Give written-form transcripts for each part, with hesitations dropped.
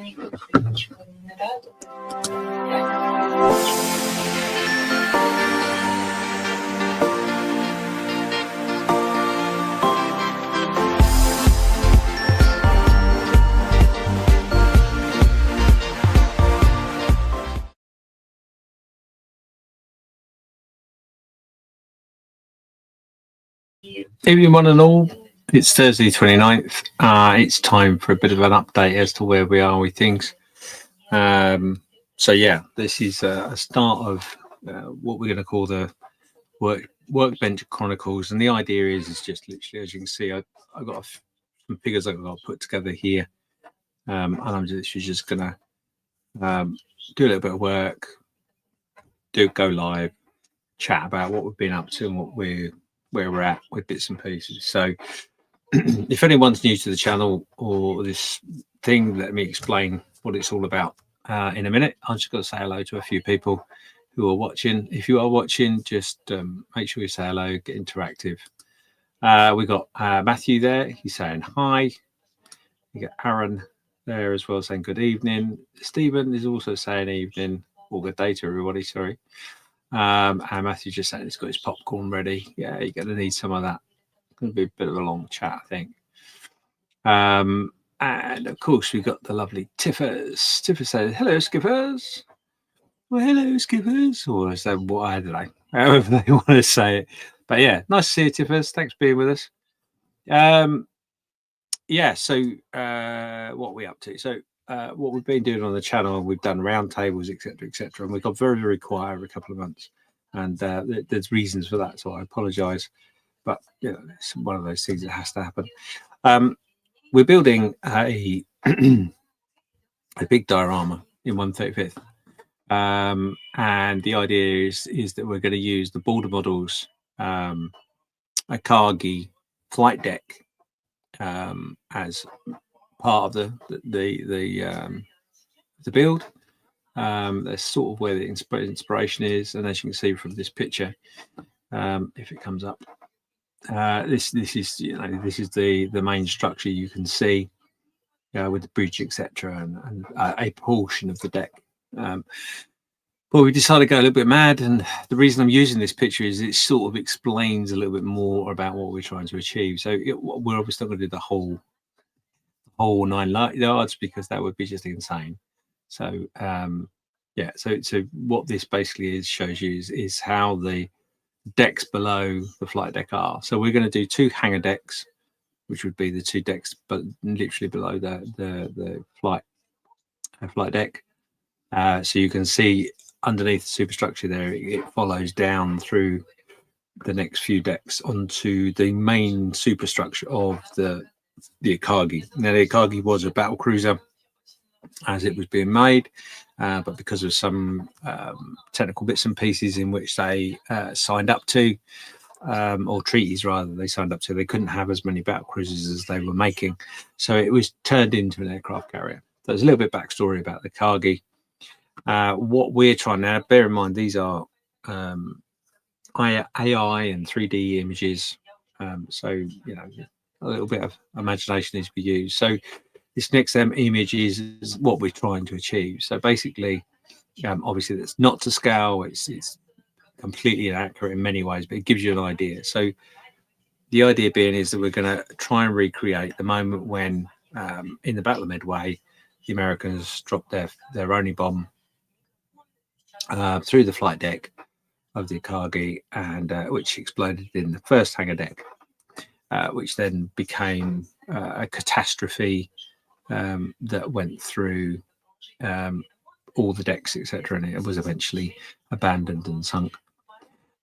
никакой ничего не радует. Everyone and all, it's Thursday 29th. It's time for a bit of an update as to where we are with things. So yeah, this is a start of what we're going to call the Workbench Chronicles, and the idea is just literally, as you can see, I've got some figures I've got put together here, and I'm just going to do a little bit of work, go live, chat about what we've been up to and where we're at with bits and pieces. So if anyone's new to the channel or this thing, let me explain what it's all about in a minute. I'm just going to say hello to a few people who are watching. If you are watching, just make sure you say hello, get interactive. We got Matthew there, he's saying hi. You got Aaron there as well, saying good evening. Stephen is also saying evening, or good day to everybody, sorry. And Matthew just saying he's got his popcorn ready. Yeah, you're going to need some of that. It's going to be a bit of a long chat, I think. And of course, we've got the lovely Tiffers. Tiffers says, hello, Skippers. Well, hello, Skippers. Or is that what, I don't know, however they want to say it. But yeah, nice to see you, Tiffers. Thanks for being with us. Yeah, so what are we up to? So what we've been doing on the channel, we've done roundtables, etc., and we got very, very quiet over a couple of months, and there's reasons for that, so I apologise, but you know, it's one of those things that has to happen. We're building a a big diorama in 1/35th, and the idea is that we're going to use the border models, a Cargi flight deck, as part of the build. That's sort of where the inspiration is, and as you can see from this picture, if it comes up, this is, you know, this is the main structure you can see with the bridge, etc., and a portion of the deck. But we decided to go a little bit mad, and the reason I'm using this picture is it sort of explains a little bit more about what we're trying to achieve. So we're obviously not going to do the whole 9 yards, because that would be just insane. So yeah, so what this basically shows you is how the decks below the flight deck are. So we're going to do 2 hangar decks, which would be the 2 decks but literally below the flight deck. So you can see underneath the superstructure there, it follows down through the next few decks onto the main superstructure of the Akagi. Now, the Akagi was a battle cruiser as it was being made, but because of some technical bits and pieces in which they signed up to, or treaties rather, they signed up to, they couldn't have as many battle cruisers as they were making, so it was turned into an aircraft carrier. So there's a little bit of backstory about the Akagi. What we're trying now, bear in mind, these are AI and 3D images, so you know, a little bit of imagination needs to be used. So this next image is what we're trying to achieve. So basically, obviously that's not to scale, it's completely inaccurate in many ways, but it gives you an idea. So the idea being is that we're going to try and recreate the moment when in the Battle of Midway, the Americans dropped their only bomb through the flight deck of the Akagi, and which exploded in the first hangar deck, which then became a catastrophe that went through all the decks, etc., and it was eventually abandoned and sunk.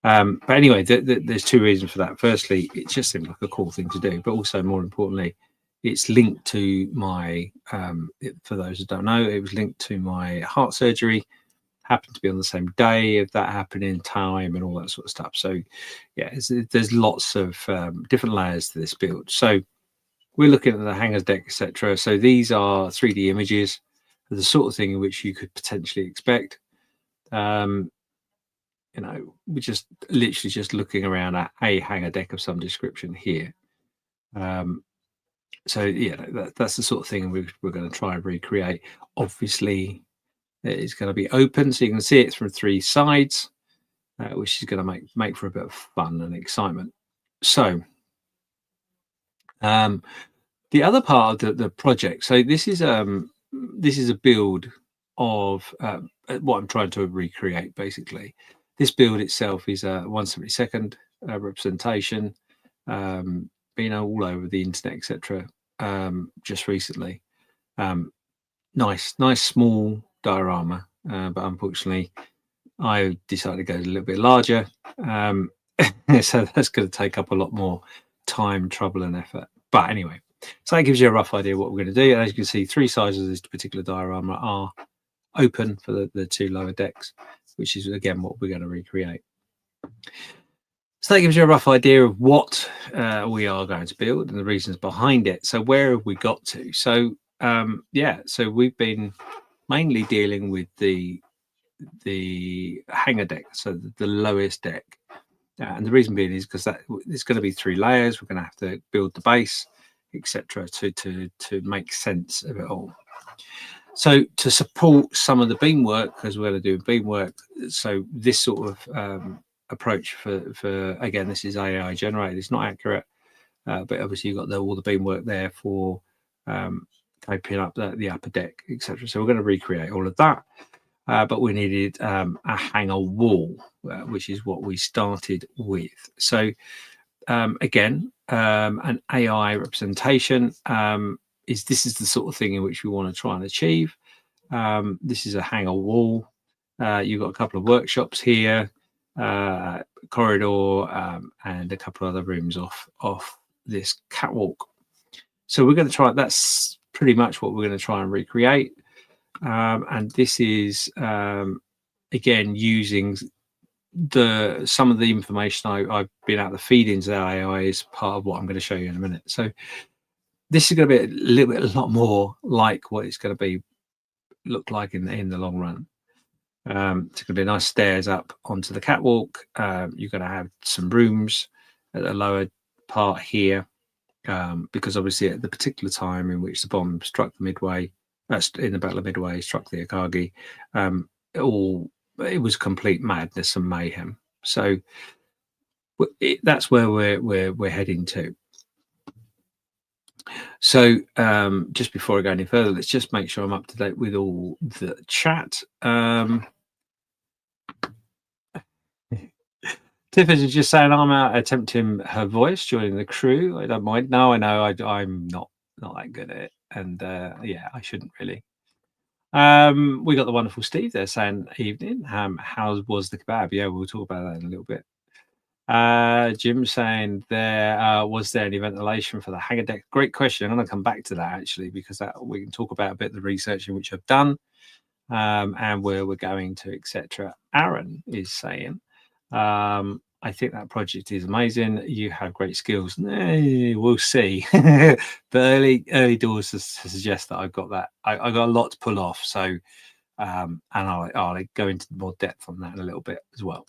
But anyway, there's 2 reasons for that. Firstly, it just seemed like a cool thing to do, but also more importantly, it's linked to my, for those who don't know, it was linked to my heart surgery. Happened to be on the same day of that happening, time and all that sort of stuff. So yeah, there's lots of different layers to this build. So we're looking at the hangars deck, etc. So these are 3D images of the sort of thing in which you could potentially expect. You know, we're just literally just looking around at a hangar deck of some description here. So yeah, that's the sort of thing we're going to try and recreate. Obviously, it's going to be open, so you can see it from 3 sides, which is going to make for a bit of fun and excitement. So the other part of the project, so this is a build of what I'm trying to recreate. Basically, this build itself is a 1/72 representation, been all over the internet, etc. Just recently. Nice small diorama, but unfortunately, I decided to go a little bit larger. So that's going to take up a lot more time, trouble, and effort. But anyway, so that gives you a rough idea what we're going to do. And as you can see, 3 sides of this particular diorama are open for the 2 lower decks, which is again what we're going to recreate. So that gives you a rough idea of what we are going to build and the reasons behind it. So where have we got to? So so we've been mainly dealing with the hanger deck, so the lowest deck. And the reason being is because that it's going to be 3 layers. We're going to have to build the base, etc., to make sense of it all. So to support some of the beamwork, because we're going to do beamwork, so this sort of approach for again, this is AI generated. It's not accurate, but obviously you've got all the beamwork there for coping up the upper deck, etc. So we're going to recreate all of that. But we needed a hanger wall, which is what we started with. So again, an AI representation is the sort of thing in which we want to try and achieve. This is a hanger wall. You've got a couple of workshops here, corridor, and a couple of other rooms off this catwalk. So we're going to try. That's pretty much what we're going to try and recreate. And this is again using some of the information I've been able to feed into the AI is part of what I'm going to show you in a minute. So this is going to be a lot more like what it's going to look like in the long run. It's going to be nice stairs up onto the catwalk. You're going to have some rooms at the lower part here, because obviously at the particular time in which the bomb struck the Midway, in the Battle of Midway, struck the Akagi, it was complete madness and mayhem. So that's where we're heading to. So just before I go any further, let's just make sure I'm up to date with all the chat. Tiffany's just saying I'm out attempting her voice, joining the crew. I don't mind. No, I know I'm not that good at it, and yeah, I shouldn't really. We got the wonderful Steve there saying evening. How was the kebab? Yeah, we'll talk about that in a little bit. Jim saying was there any ventilation for the hanger deck? Great question. I'm going to come back to that actually, because we can talk about a bit of the research in which I've done, and where we're going to, etc. Aaron is saying, I think that project is amazing. You have great skills. We'll see. But early doors to suggest that I've got that. I got a lot to pull off. So, and I'll go into more depth on that in a little bit as well.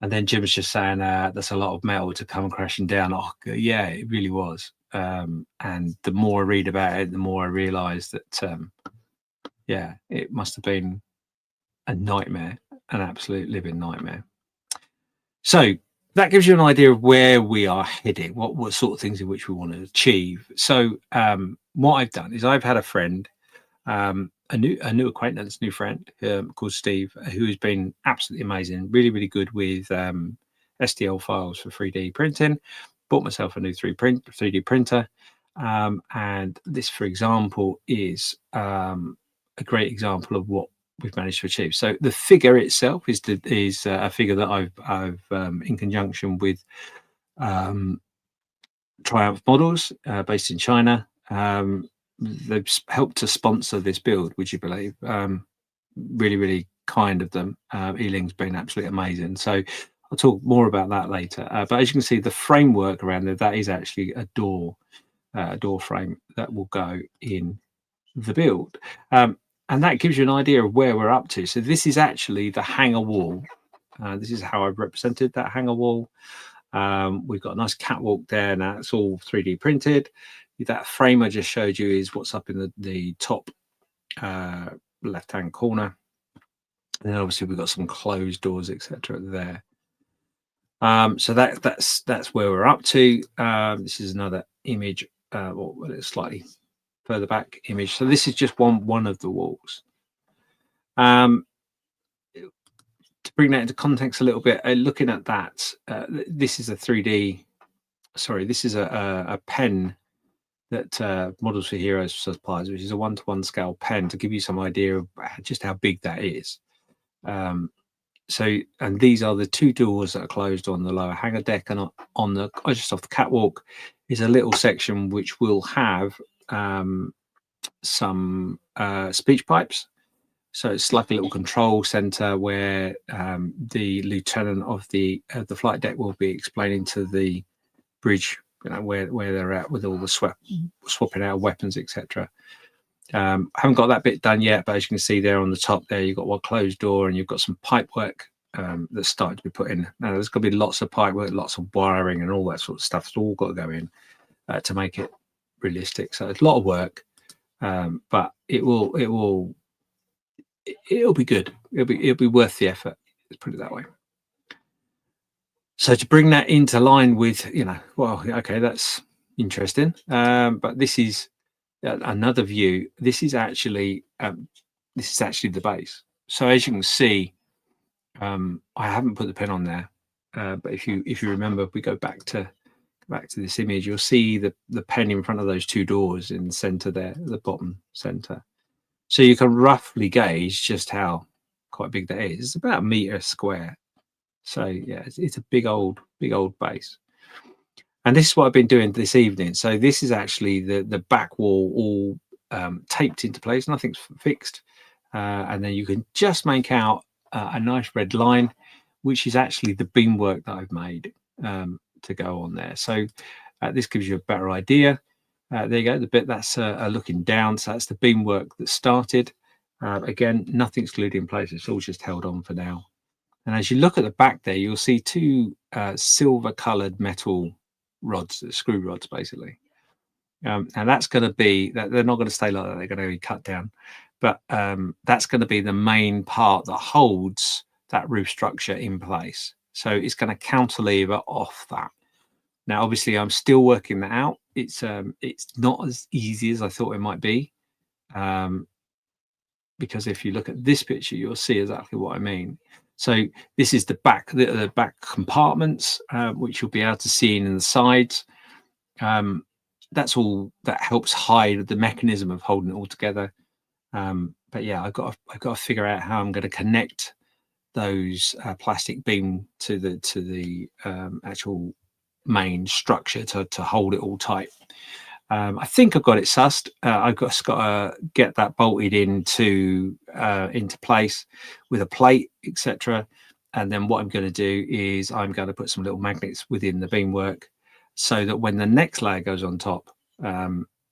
And then Jim's just saying that's a lot of metal to come crashing down. Oh, yeah, it really was. And the more I read about it, the more I realise that, yeah, it must have been a nightmare, an absolute living nightmare. So that gives you an idea of where we are heading, what sort of things in which we want to achieve. So what I've done is I've had a friend, a new acquaintance, new friend called Steve, who has been absolutely amazing, really good with STL files for 3D printing. Bought myself a new 3D printer, and this, for example, is a great example of what we've managed to achieve. So the figure itself is a figure that I've in conjunction with Triumph Models, based in China. They've helped to sponsor this build, would you believe? Really kind of them. Ealing's been absolutely amazing. So I'll talk more about that later. But as you can see, the framework around there, that is actually a door frame that will go in the build. And that gives you an idea of where we're up to. So this is actually the hanger wall. This is how I've represented that hanger wall. We've got a nice catwalk there. Now it's all 3D printed. That frame I just showed you is what's up in the top left-hand corner. And then obviously we've got some closed doors, etc. there. So that's where we're up to. This is another image, or it's slightly further back image. So this is just one of the walls. To bring that into context a little bit, looking at that, this is a 3D. Sorry, this is a pen that Models for Heroes supplies, which is a 1-to-1 scale pen, to give you some idea of just how big that is. And these are the two doors that are closed on the lower hangar deck, and on the just off the catwalk is a little section which will have some speech pipes. So it's like a little control center where the lieutenant of the flight deck will be explaining to the bridge, where they're at with all the swapping out weapons, etc. Haven't got that bit done yet, but as you can see there on the top there, you've got one closed door and you've got some pipe work that's starting to be put in. Now there's going to be lots of pipe work, lots of wiring and all that sort of stuff. It's all got to go in to make it realistic. So it's a lot of work, but it'll be good. It'll be worth the effort. Let's put it that way. So to bring that into line with, well, okay, that's interesting. But this is another view. This is actually the base. So as you can see, I haven't put the pen on there, but if you remember, if we go back to this image, you'll see the pen in front of those two doors in the center there, the bottom center. So you can roughly gauge just how quite big that is. It's about 1 meter square. So yeah, it's a big old base. And this is what I've been doing this evening. So this is actually the back wall all taped into place. Nothing's fixed. And then you can just make out a nice red line, which is actually the beamwork that I've made to go on there. So this gives you a better idea. There you go, the bit that's looking down. So that's the beamwork that started. Again, nothing's glued in place. It's all just held on for now. And as you look at the back there, you'll see two silver-coloured metal rods, screw rods, basically. And that's going to be that they're not going to stay like that. They're going to be cut down. But that's going to be the main part that holds that roof structure in place. So it's going to cantilever off that. Now, obviously, I'm still working that out. It's not as easy as I thought it might be, because if you look at this picture, you'll see exactly what I mean. So this is the back compartments, which you'll be able to see in the sides. That's all that helps hide the mechanism of holding it all together. But yeah, I've got to figure out how I'm going to connect those plastic beam to the actual main structure to hold it all tight. I think I've got it sussed. I've just got to get that bolted into place with a plate, etc. And then what I'm going to do is I'm going to put some little magnets within the beamwork, so that when the next layer goes on top,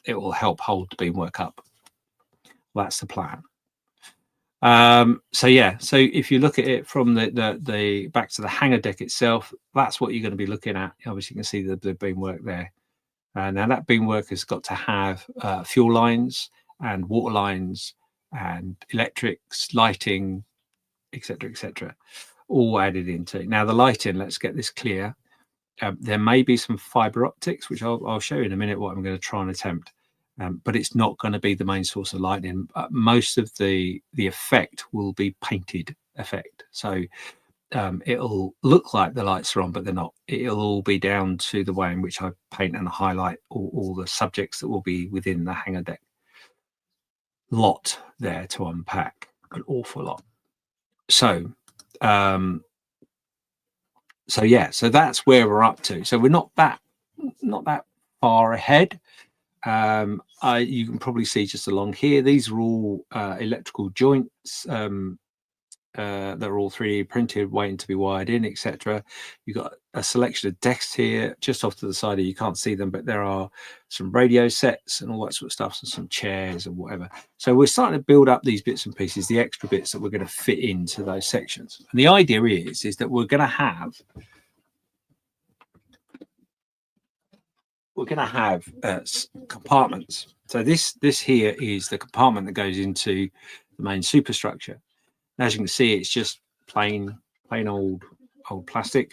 it will help hold the beamwork up. That's the plan. So yeah, so if you look at it from the back to the hangar deck itself, that's what you're going to be looking at. Obviously, you can see the beamwork there. Now that beamwork has got to have fuel lines and water lines and electrics, lighting, etc., all added into. Now the lighting, let's get this clear. There may be some fiber optics, which I'll show you in a minute what I'm going to try and attempt. But it's not going to be the main source of lighting. Most of the effect will be painted effect. So it'll look like the lights are on, but they're not. It'll all be down to the way in which I paint and highlight all the subjects that will be within the hangar deck. Lot there to unpack, an awful lot. So yeah, so that's where we're up to. So we're not that far ahead. You can probably see just along here, these are all electrical joints. They're all 3D printed, waiting to be wired in, etc. You've got a selection of desks here, just off to the side here. You can't see them, but there are some radio sets and all that sort of stuff, and some chairs and whatever. So we're starting to build up these bits and pieces, the extra bits that we're going to fit into those sections. And the idea is that we're going to have we're going to have compartments. So this here is the compartment that goes into the main superstructure. As you can see, it's just plain old plastic.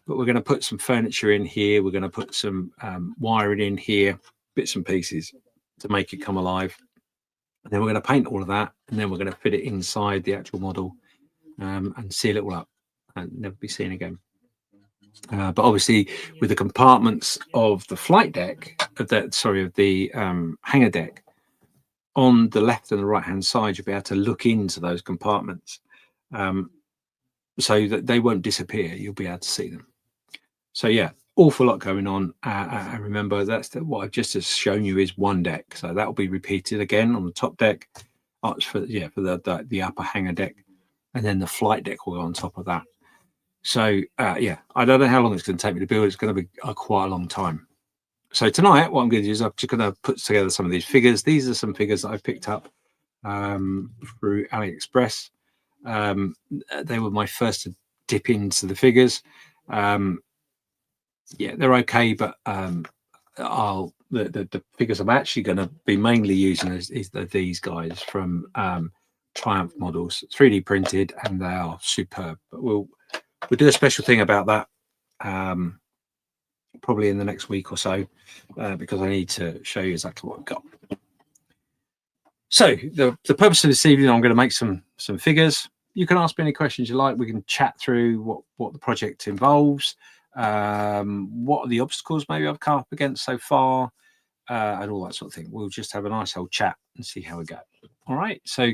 But we're going to put some furniture in here. We're going to put some wiring in here, bits and pieces to make it come alive. And then we're going to paint all of that, and then we're going to fit it inside the actual model and seal it all up and never be seen again. But obviously, with the compartments of the flight deck, of the hangar deck, on the left and the right hand side, you'll be able to look into those compartments so that they won't disappear. You'll be able to see them. So yeah, awful lot going on. And remember, what I've just shown you is one deck, so that will be repeated again on the top deck. For the upper hangar deck, and then the flight deck will go on top of that. So yeah, I don't know how long it's going to take me to build. It's going to be quite a long time. So tonight, what I'm going to do is I'm just going to put together some of these figures. These are some figures that I picked up through AliExpress. They were my first to dip into the figures. Yeah, they're okay, but the figures I'm actually going to be mainly using is these guys from Triumph Models, 3D printed, and they are superb. But we'll do a special thing about that probably in the next week or so because I need to show you exactly what I've got. So the purpose of this evening, I'm going to make some figures. You can ask me any questions you like. We can chat through what the project involves. What are the obstacles maybe I've come up against so far, and all that sort of thing. We'll just have a nice old chat and see how we go. All right, so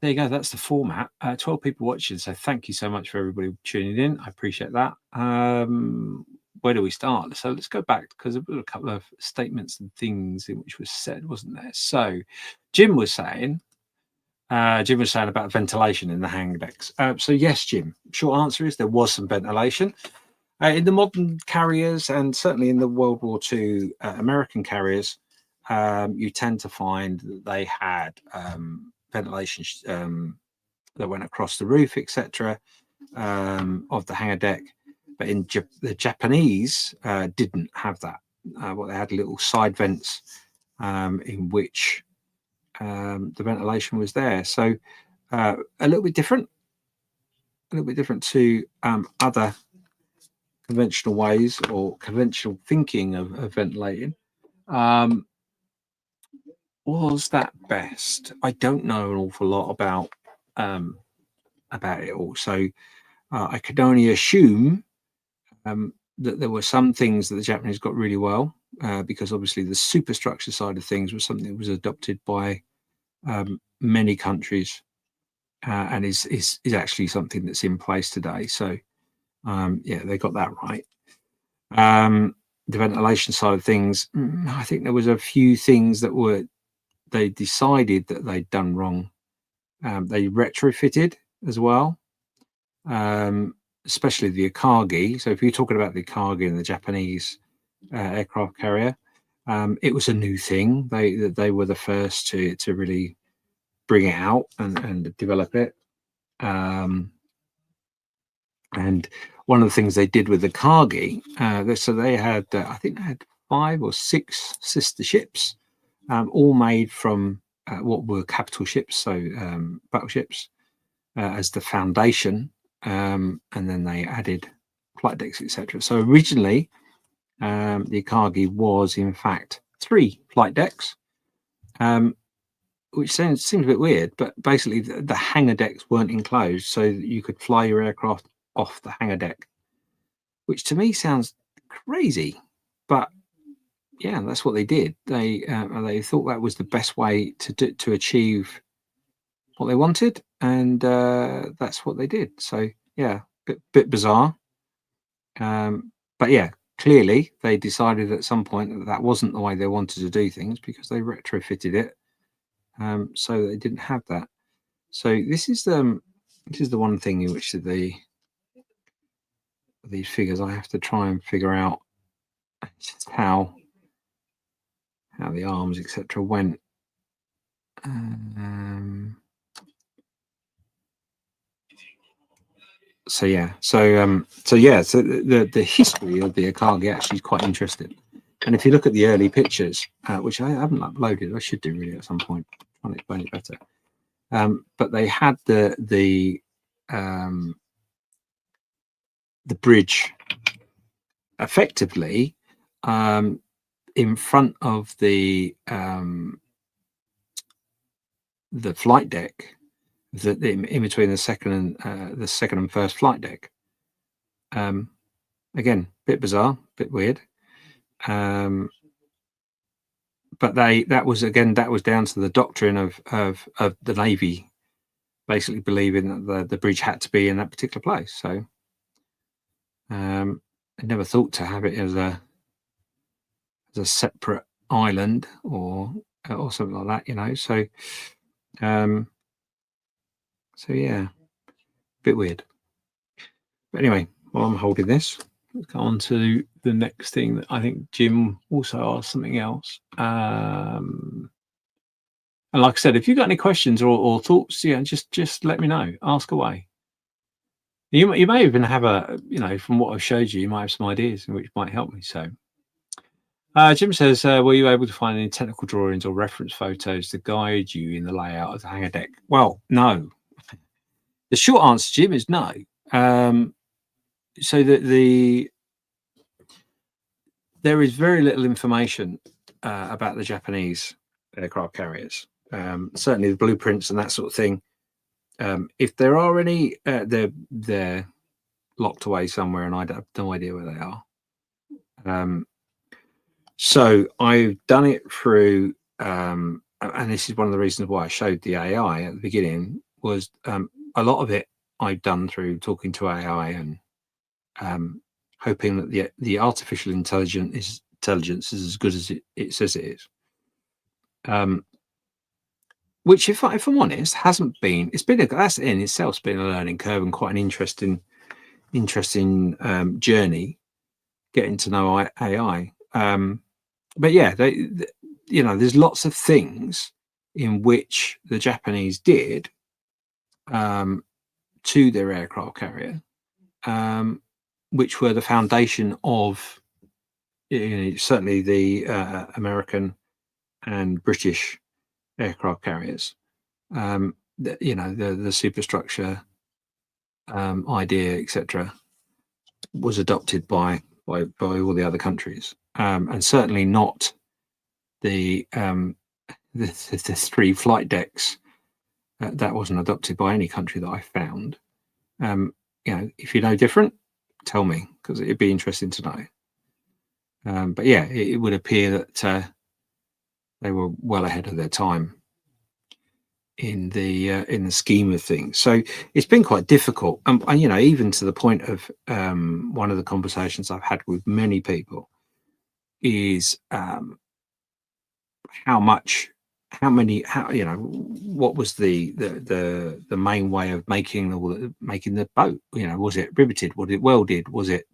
there you go. That's the format. 12 people watching, so thank you so much for everybody tuning in. I appreciate that. Where do we start? So let's go back, because there were a couple of statements and things in which was said, wasn't there? So Jim was saying about ventilation in the hang decks. So yes, Jim, short answer is there was some ventilation. In the modern carriers, and certainly in the World War II American carriers, you tend to find that they had ventilation that went across the roof, etc., of the hangar deck. But in the Japanese didn't have that. They had little side vents in which the ventilation was there. So a little bit different to other conventional ways or conventional thinking of ventilating. Was that best? I don't know an awful lot about it all, so I could only assume that there were some things that the Japanese got really well, because obviously the superstructure side of things was something that was adopted by many countries and is actually something that's in place today. So yeah, they got that right. The ventilation side of things, I think there was a few things that they decided that they'd done wrong. They retrofitted as well, especially the Akagi. So if you're talking about the Akagi and the Japanese aircraft carrier, it was a new thing. They were the first to really bring it out and develop it. And one of the things they did with the Akagi, so they had, I think they had 5 or 6 sister ships, all made from what were capital ships, so battleships, as the foundation, and then they added flight decks, etc. So originally, the Akagi was in fact 3 flight decks, which seems a bit weird, but basically the hangar decks weren't enclosed, so that you could fly your aircraft off the hangar deck, which to me sounds crazy, but yeah, that's what they did. They thought that was the best way to achieve what they wanted, and that's what they did. So yeah, bit bizarre, but yeah, clearly they decided at some point that wasn't the way they wanted to do things, because they retrofitted it so they didn't have that. So this is the one thing in which these figures I have to try and figure out just how the arms, etc., went. So yeah, so the history of the Akagi actually is quite interesting. And if you look at the early pictures, which I haven't uploaded, I should do really at some point, trying to explain it better. But they had the bridge effectively in front of the flight deck, in between the second and first flight deck. Again, bit bizarre, bit weird. But that was down to the doctrine of the Navy basically believing that the bridge had to be in that particular place. So I never thought to have it as a separate island or something like that, So yeah, bit weird. But anyway, while I'm holding this, let's go on to the next thing that I think Jim also asked something else. And like I said, if you've got any questions or thoughts, just let me know. Ask away. You may even have from what I've showed you, you might have some ideas which might help me. So Jim says, were you able to find any technical drawings or reference photos to guide you in the layout of the hangar deck? Well, no. The short answer, Jim, is no. So there is very little information about the Japanese aircraft carriers. Certainly the blueprints and that sort of thing. If there are any, they're locked away somewhere, and I have no idea where they are. So I've done it through, and this is one of the reasons why I showed the AI at the beginning, was a lot of it I've done through talking to AI and hoping that the artificial intelligence is as good as it says it is. Which, if I'm honest, hasn't been. That's in itself been a learning curve and quite an interesting journey getting to know AI. But yeah, there's lots of things in which the Japanese did to their aircraft carrier, which were the foundation of certainly the American and British aircraft carriers. The superstructure idea, etc., was adopted by all the other countries, and certainly not the three flight decks. That wasn't adopted by any country that I found. If you know different, tell me, because it'd be interesting to know. But yeah, it would appear that they were well ahead of their time in the scheme of things. So it's been quite difficult, and even to the point of one of the conversations I've had with many people is what was the main way of making the boat? Was it riveted? Was it welded? Was it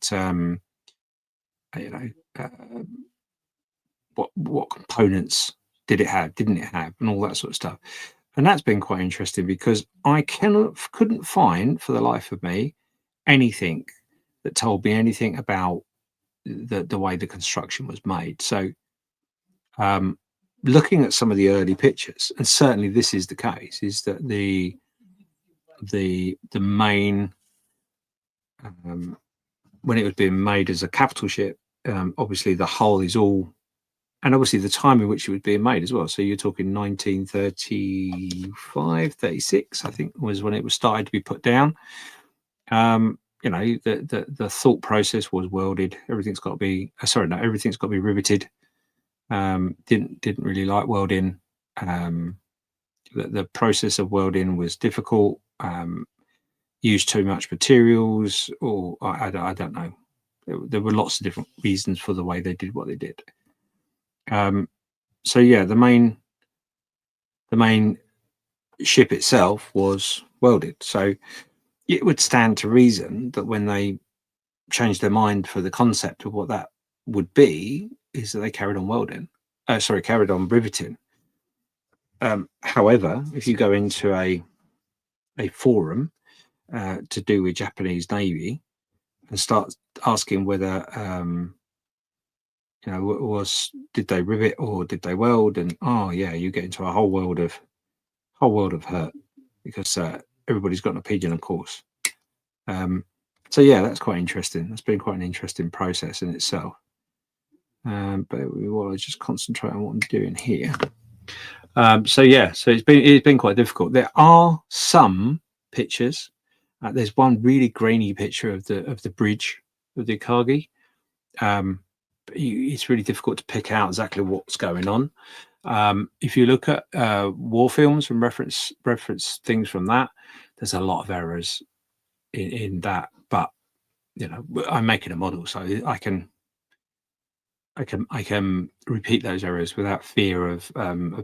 what components did it have? Didn't it have? And all that sort of stuff. And that's been quite interesting because I couldn't find for the life of me anything that told me anything about the way the construction was made. So looking at some of the early pictures, and certainly this is the case, is that the main when it was being made as a capital ship, obviously the hull is all, and obviously the time in which it was being made as well. So you're talking 1935, 36, I think, was when it was started to be put down. The thought process was welded. Everything's got to be everything's got to be riveted. Didn't really like welding. The process of welding was difficult. Used too much materials, or I don't know. There were lots of different reasons for the way they did what they did. So yeah, the main ship itself was welded. So it would stand to reason that when they changed their mind for the concept of what that would be, is that they carried on riveting. However, if you go into a forum to do with Japanese Navy and start asking whether You know, did they rivet or did they weld? And oh yeah, you get into a whole world of hurt because everybody's got an opinion, of course. So yeah, that's quite interesting. That's been quite an interesting process in itself. But we want to just concentrate on what I'm doing here. So yeah, so it's been quite difficult. There are some pictures. There's one really grainy picture of the bridge of the Akagi. It's really difficult to pick out exactly what's going on. If you look at war films and reference things from that, there's a lot of errors in that. But you know, I'm making a model, so I can repeat those errors without fear of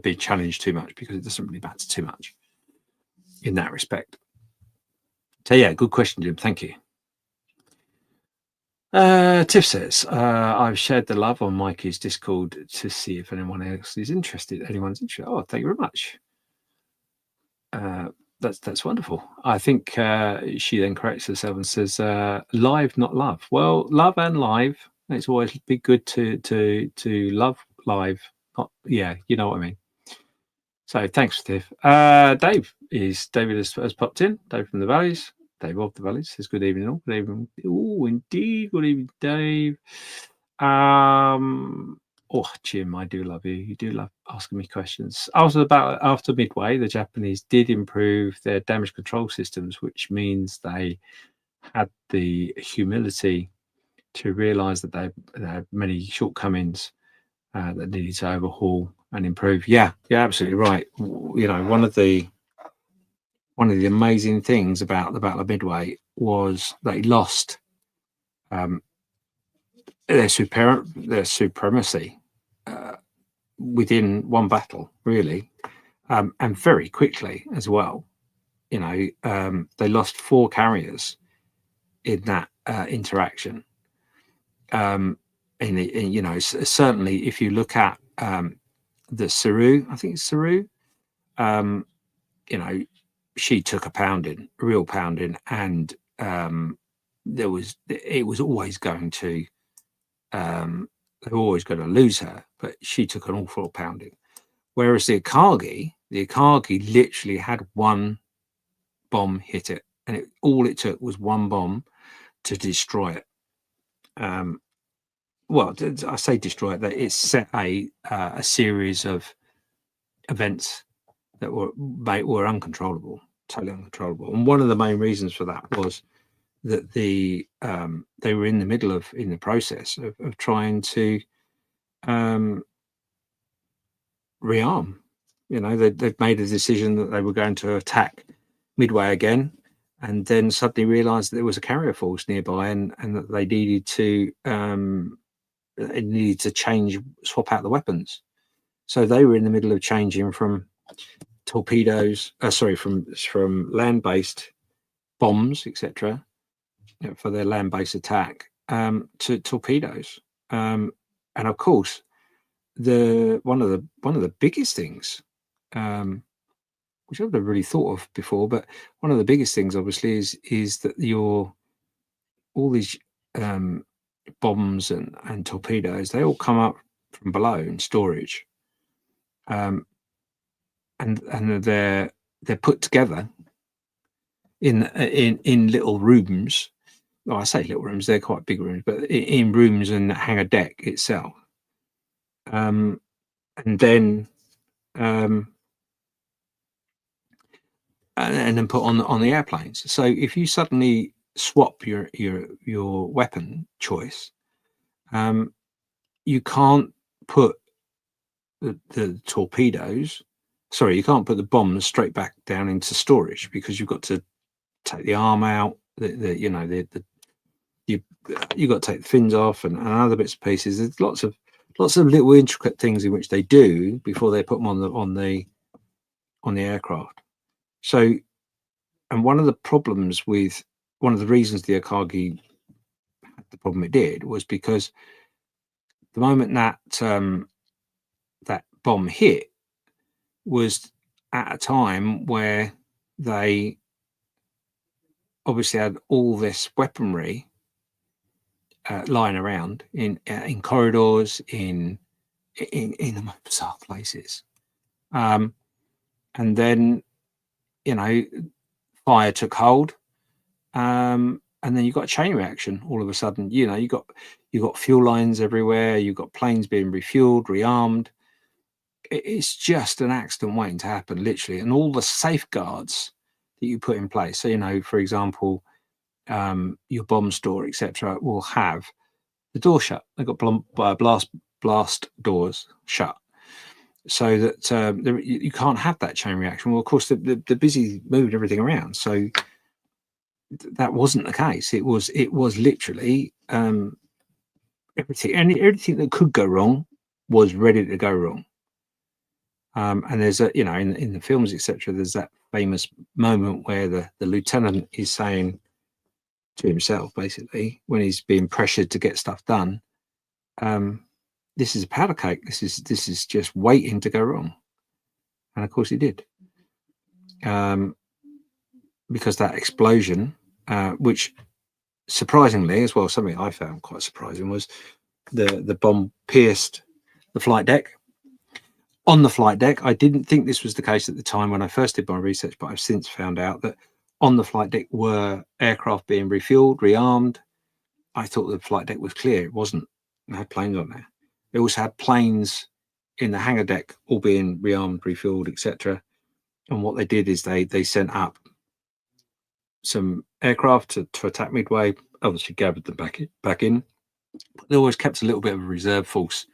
being challenged too much, because it doesn't really matter too much in that respect. So yeah, good question, Jim. Thank you. Tiff says, I've shared the love on Mikey's Discord to see if anyone else is interested. Anyone's interested? Oh, thank you very much. That's wonderful. I think she then corrects herself and says, live, not love. Well, love and live. It's always be good to love live. Not, yeah, you know what I mean. So thanks, Tiff. David has popped in. Dave from the Valleys. Dave of the Valleys says good evening all. Good evening. Oh, indeed. Good evening, Dave. Oh, Jim, I do love you. You do love asking me questions. After Midway, the Japanese did improve their damage control systems, which means they had the humility to realise that they had many shortcomings that needed to overhaul and improve. Yeah, absolutely right. You know, one of the amazing things about the Battle of Midway was they lost their supremacy within one battle, really, and very quickly as well. You know, they lost 4 carriers in that interaction. You know, certainly if you look at the Saru, I think it's Saru, you know, she took a real pounding, and it was always going to, they were always going to lose her, but she took an awful pounding. Whereas the Akagi literally had one bomb hit it, and all it took was one bomb to destroy it. Well, I say destroy it, that it set a series of events that were uncontrollable, totally uncontrollable. And one of the main reasons for that was that they were in the process of trying to rearm. You know, they've made a decision that they were going to attack Midway again, and then suddenly realised that there was a carrier force nearby, and that they needed to swap out the weapons. So they were in the middle of changing from torpedoes, from land-based bombs, etc., for their land-based attack, to torpedoes. And of course, one of the biggest things, which I've never really thought of before, but one of the biggest things, obviously, is that all these bombs and torpedoes, they all come up from below in storage, and they're put together in little rooms. Well, I say little rooms; they're quite big rooms, but in rooms and hangar deck itself, and then and then put on the airplanes. So if you suddenly swap your weapon choice, you can't put the torpedoes. Sorry, you can't put the bombs straight back down into storage, because you've got to take the arm out. You got to take the fins off and other bits and pieces. There's lots of little intricate things in which they do before they put them on the aircraft. So, and one of the reasons the Akagi had the problem it did was because the moment that that bomb hit was at a time where they obviously had all this weaponry lying around in corridors, in the most bizarre places. And then, you know, fire took hold. And then you got a chain reaction all of a sudden. You know, you got fuel lines everywhere, you've got planes being refueled, rearmed. It's just an accident waiting to happen, literally. And all the safeguards that you put in place. So, you know, for example, your bomb store, etc., will have the door shut. They've got blast doors shut, so that you can't have that chain reaction. Well, of course, they're busy moving everything around, so that wasn't the case. It was literally everything that could go wrong was ready to go wrong. And there's a, you know, in the films, etc., there's that famous moment where the lieutenant is saying to himself, basically, when he's being pressured to get stuff done, this is a powder cake. This is just waiting to go wrong. And of course it did. Because that explosion, which surprisingly as well, something I found quite surprising, was the bomb pierced the flight deck. On the flight deck, I didn't think this was the case at the time when I first did my research, but I've since found out that on the flight deck were aircraft being refueled, rearmed. I thought the flight deck was clear. It wasn't. It had planes on there. They also had planes in the hangar deck, all being rearmed, refueled, etc. And what they did is they sent up some aircraft to attack Midway. Obviously, gathered them back in. But they always kept a little bit of a reserve force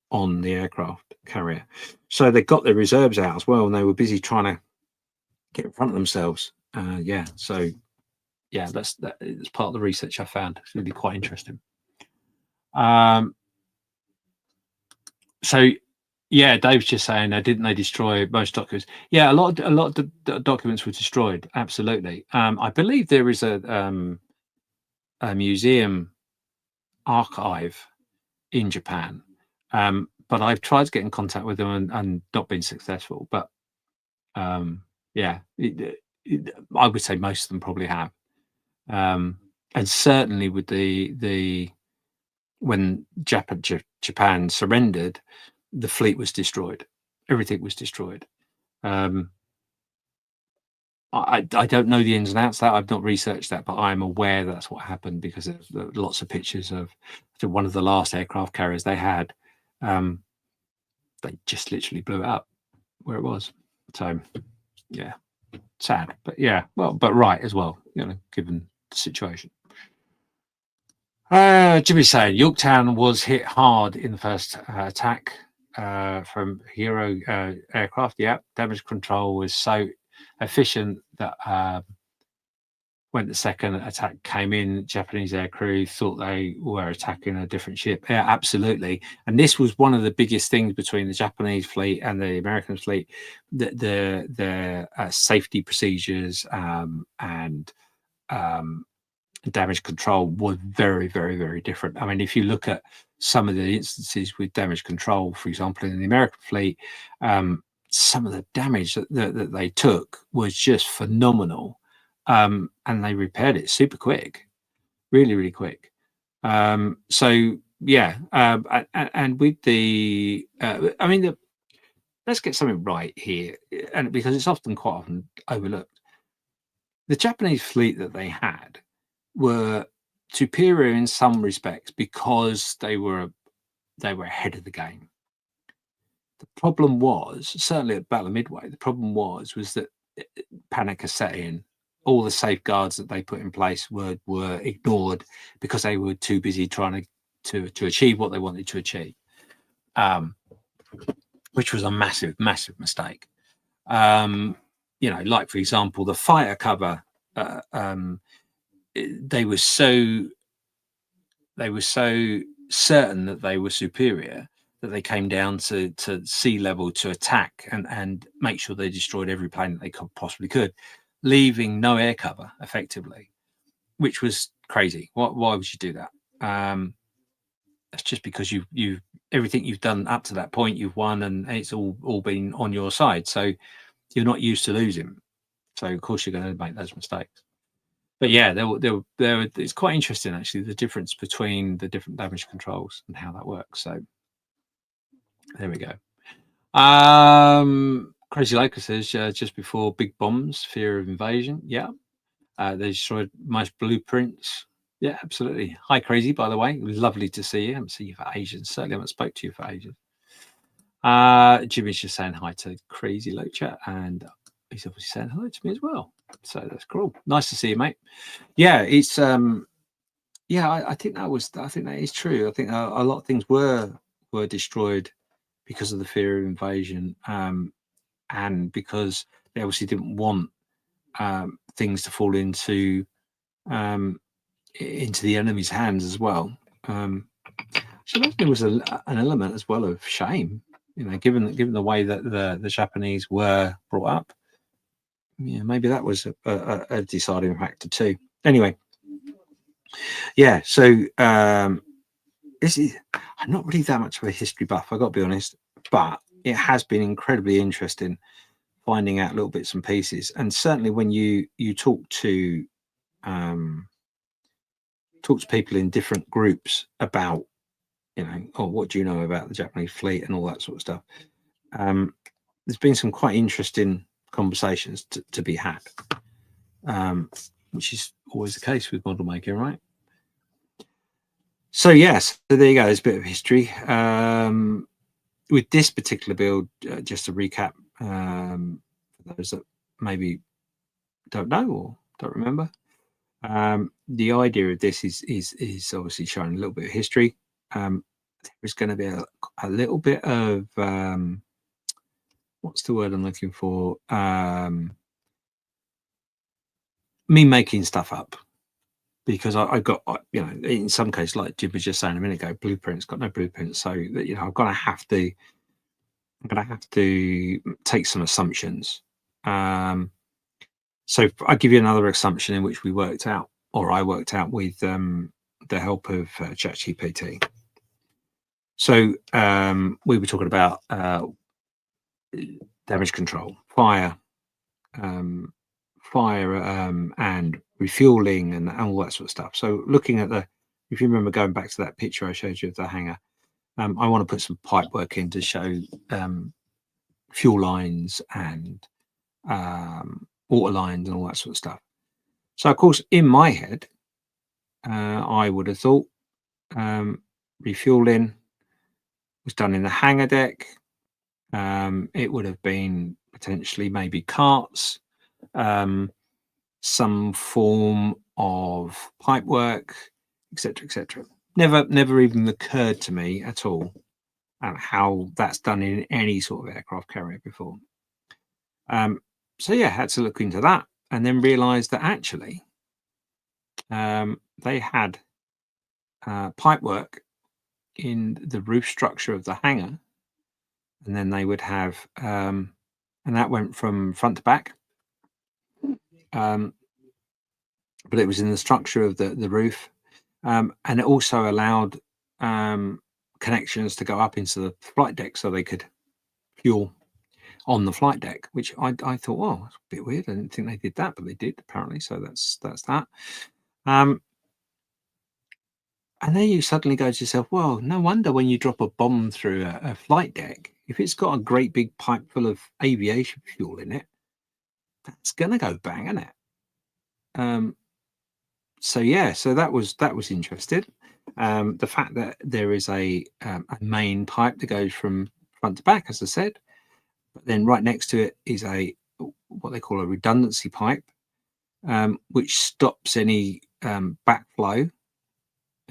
on the aircraft carrier, so they got their reserves out as well, and they were busy trying to get in front of themselves. So that's part of the research I found. It's really quite interesting. So yeah, Dave's just saying, didn't they destroy most documents? Yeah, a lot of the documents were destroyed. Absolutely. I believe there is a museum archive in Japan, but I've tried to get in contact with them and not been successful. But I would say most of them probably have. And certainly with when Japan surrendered, the fleet was destroyed. Everything was destroyed. I don't know the ins and outs of that. I've not researched that, but I'm aware that's what happened, because there's lots of pictures of one of the last aircraft carriers they had. They just literally blew it up where it was. So yeah, sad, but yeah, well, but right as well, you know, given the situation. Jimmy's saying Yorktown was hit hard in the first attack from Hero aircraft. Yeah, damage control was so efficient that when the second attack came in, Japanese aircrew thought they were attacking a different ship. Yeah, absolutely. And this was one of the biggest things between the Japanese fleet and the American fleet, the safety procedures and damage control was very, very, very different. I mean, if you look at some of the instances with damage control, for example, in the American fleet, some of the damage that they took was just phenomenal. And they repaired it super quick, really, really quick. So yeah, and with the, let's get something right here, and because it's quite often overlooked. The Japanese fleet that they had were superior in some respects because they were ahead of the game. The problem was, certainly at Battle of Midway, the problem was that panic has set in. All the safeguards that they put in place were ignored because they were too busy trying to achieve what they wanted to achieve, which was a massive, massive mistake. Like, for example, the fighter cover, they were so certain that they were superior that they came down to sea level to attack and make sure they destroyed every plane that they possibly could, leaving no air cover effectively, which was crazy. Why would you do that? That's just because you everything you've done up to that point, you've won, and it's all been on your side. So you're not used to losing. So of course you're going to make those mistakes. But yeah, it's quite interesting actually, the difference between the different damage controls and how that works. So there we go. Crazy Locust says just before big bombs, fear of invasion. Yeah, they destroyed most blueprints. Yeah, absolutely. Hi, Crazy. By the way, it was lovely to see you. I haven't seen you for ages. Certainly haven't spoke to you for ages. Jimmy's just saying hi to Crazy Locha, and he's obviously saying hello to me as well. So that's cool. Nice to see you, mate. Yeah, it's yeah, I think that is true. I think a lot of things were destroyed because of the fear of invasion, and because they obviously didn't want things to fall into the enemy's hands as well. So I think there was an element as well of shame, given the way that the Japanese were brought up. Yeah, maybe that was a deciding factor too. Anyway, yeah. So this is, I'm not really that much of a history buff, I got to be honest, but it has been incredibly interesting finding out little bits and pieces. And certainly when you talk to people in different groups about, what do you know about the Japanese fleet and all that sort of stuff, there's been some quite interesting conversations to be had, which is always the case with model making, right? So yes, so there you go. There's a bit of history with this particular build. Just to recap, for those that maybe don't know or don't remember, the idea of this is obviously showing a little bit of history. There's going to be a little bit of what's the word I'm looking for? Me making stuff up, because I got, in some cases, like Jim was just saying a minute ago, blueprints got no blueprints, so that I'm going to have to take some assumptions. So I'll give you another assumption in which I worked out with the help of ChatGPT. So we were talking about damage control, fire, and refueling and all that sort of stuff. So looking at if you remember going back to that picture I showed you of the hangar, I want to put some pipe work in to show fuel lines and water lines and all that sort of stuff. So of course, in my head, I would have thought refueling was done in the hangar deck. It would have been potentially maybe carts, some form of pipe work, etc., etc. Never even occurred to me at all how that's done in any sort of aircraft carrier before. So yeah, had to look into that, and then realised that actually they had pipe work in the roof structure of the hangar, and then they would have, and that went from front to back. But it was in the structure of the roof, and it also allowed connections to go up into the flight deck so they could fuel on the flight deck, which I thought, well, that's a bit weird. I didn't think they did that, but they did apparently. So that's that. And then you suddenly go to yourself, well, no wonder when you drop a bomb through a flight deck, if it's got a great big pipe full of aviation fuel in it, that's gonna go bang, isn't it? So yeah, so that was interesting. The fact that there is a main pipe that goes from front to back, as I said, but then right next to it is what they call a redundancy pipe, which stops any backflow,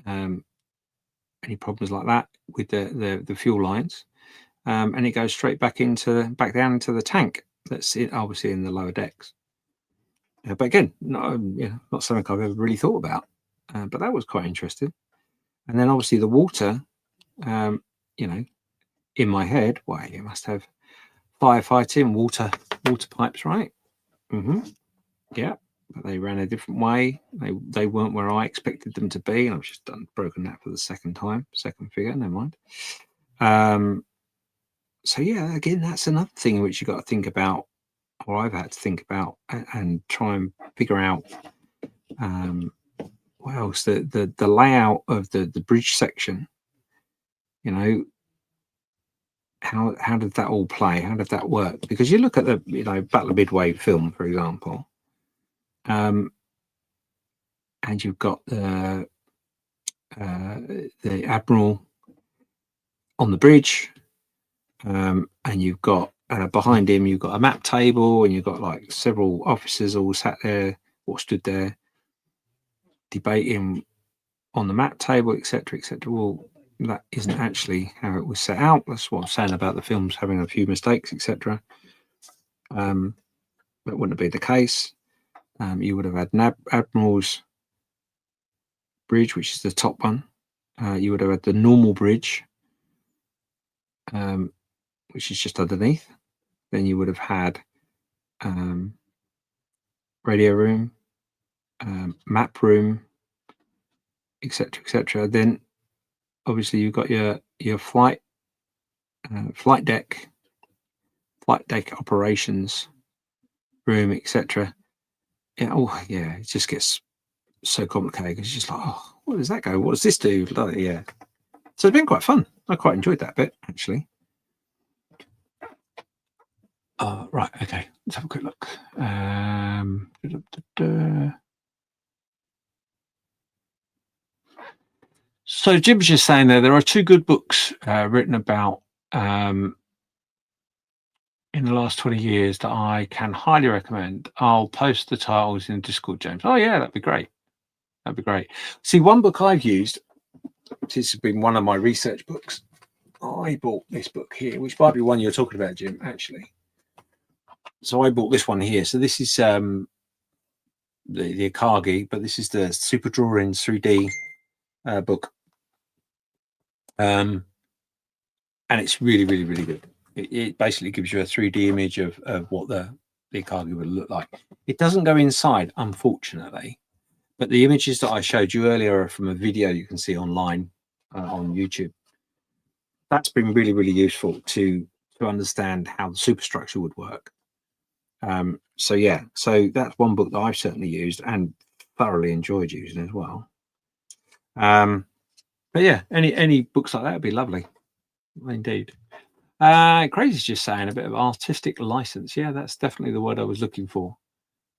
any problems like that with the fuel lines, and it goes straight back down into the tank that's obviously in the lower decks. But again, not something I've ever really thought about, but that was quite interesting. And then obviously the water, in my head, well, you must have firefighting water pipes, right? Yeah, but they ran a different way. They weren't where I expected them to be, and I've just broken that for the second figure. Never mind. So yeah, again, that's another thing which you've got to think about, or I've had to think about, and try and figure out What else? The layout of the bridge section. You know, how did that all play? How did that work? Because you look at the Battle of Midway film, for example, and you've got the admiral on the bridge, and you've got behind him you've got a map table, and you've got like several officers all sat there or stood there debating on the map table, etc., etc. Well, that isn't actually how it was set out. That's what I'm saying about the films having a few mistakes, etc. That wouldn't have been the case. You would have had an admiral's bridge, which is the top one. You would have had the normal bridge, which is just underneath. Then you would have had radio room, map room, etc., etc. Then obviously you've got your flight deck operations room, etc. Yeah, it just gets so complicated because it's just like, oh, what does that go? What does this do? Yeah. So it's been quite fun. I quite enjoyed that bit, actually. Right, okay. Let's have a quick look. So Jim's just saying there are 2 good books written about in the last 20 years that I can highly recommend. I'll post the titles in Discord, James. Oh yeah, that'd be great. That'd be great. See, one book I've used, this has been one of my research books. I bought this book here, which might be one you're talking about, Jim, actually. So I bought this one here. So this is the Akagi, but this is the Super Drawings 3D book. And it's really, really, really good. It basically gives you a 3D image of what the Akagi would look like. It doesn't go inside, unfortunately, but the images that I showed you earlier are from a video you can see online on YouTube. That's been really, really useful to understand how the superstructure would work. So yeah, so that's one book that I've certainly used and thoroughly enjoyed using as well. But yeah, any books like that would be lovely, indeed. Crazy's just saying a bit of artistic license. Yeah, that's definitely the word I was looking for.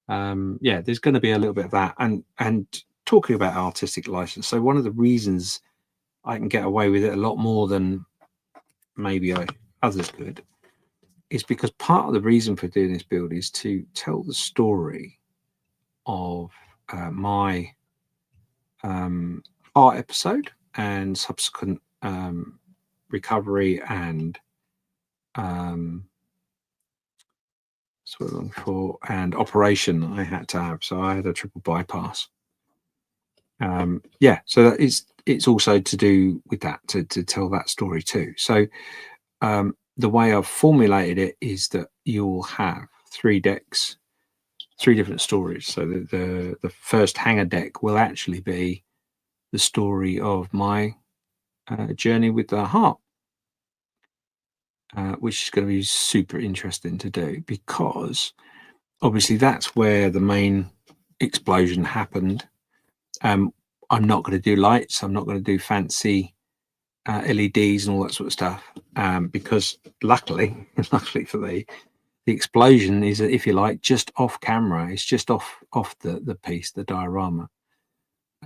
Yeah, there's going to be a little bit of that. And talking about artistic license, so one of the reasons I can get away with it a lot more than maybe others could is because part of the reason for doing this build is to tell the story of my heart episode and subsequent recovery and and operation I had to have. So I had a triple bypass. Yeah, so that it's also to do with that, to tell that story too. So the way I've formulated it is that you'll have 3 decks, 3 different stories. So the first hanger deck will actually be the story of my journey with the heart, which is going to be super interesting to do because obviously that's where the main explosion happened. I'm not going to do lights. I'm not going to do fancy LEDs and all that sort of stuff because luckily for me, the explosion is, if you like, just off camera. It's just off the piece, the diorama.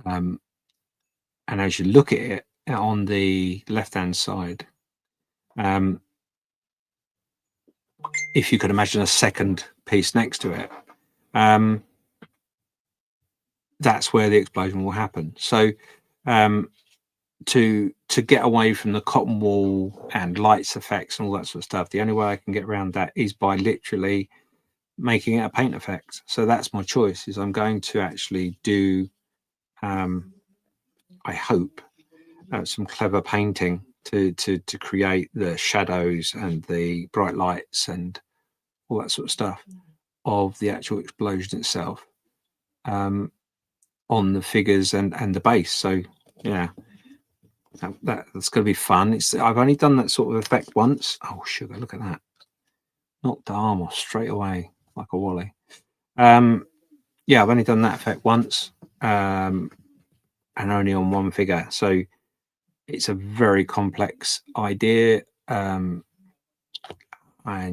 And as you look at it on the left-hand side, if you could imagine a second piece next to it, that's where the explosion will happen. So to get away from the cotton wool and lights effects and all that sort of stuff, the only way I can get around that is by literally making it a paint effect. So that's my choice, is I'm going to actually do I hope some clever painting to create the shadows and the bright lights and all that sort of stuff of the actual explosion itself on the figures and the base. So yeah, that's going to be fun. I've only done that sort of effect once. Oh sugar, look at that, knocked the arm off straight away like a wally. Yeah, I've only done that effect once, and only on one figure. So it's a very complex idea. And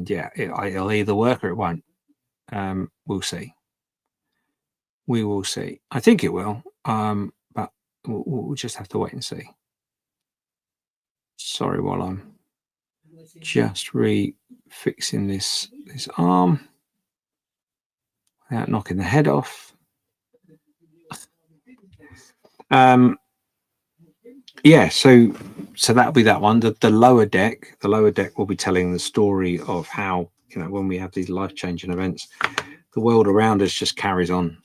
yeah, it'll either work or it won't. We'll see. We will see. I think it will, but we'll just have to wait and see. Sorry, while I'm just fixing this arm without knocking the head off. Yeah, so that'll be that one. The lower deck will be telling the story of how, when we have these life-changing events, the world around us just carries on.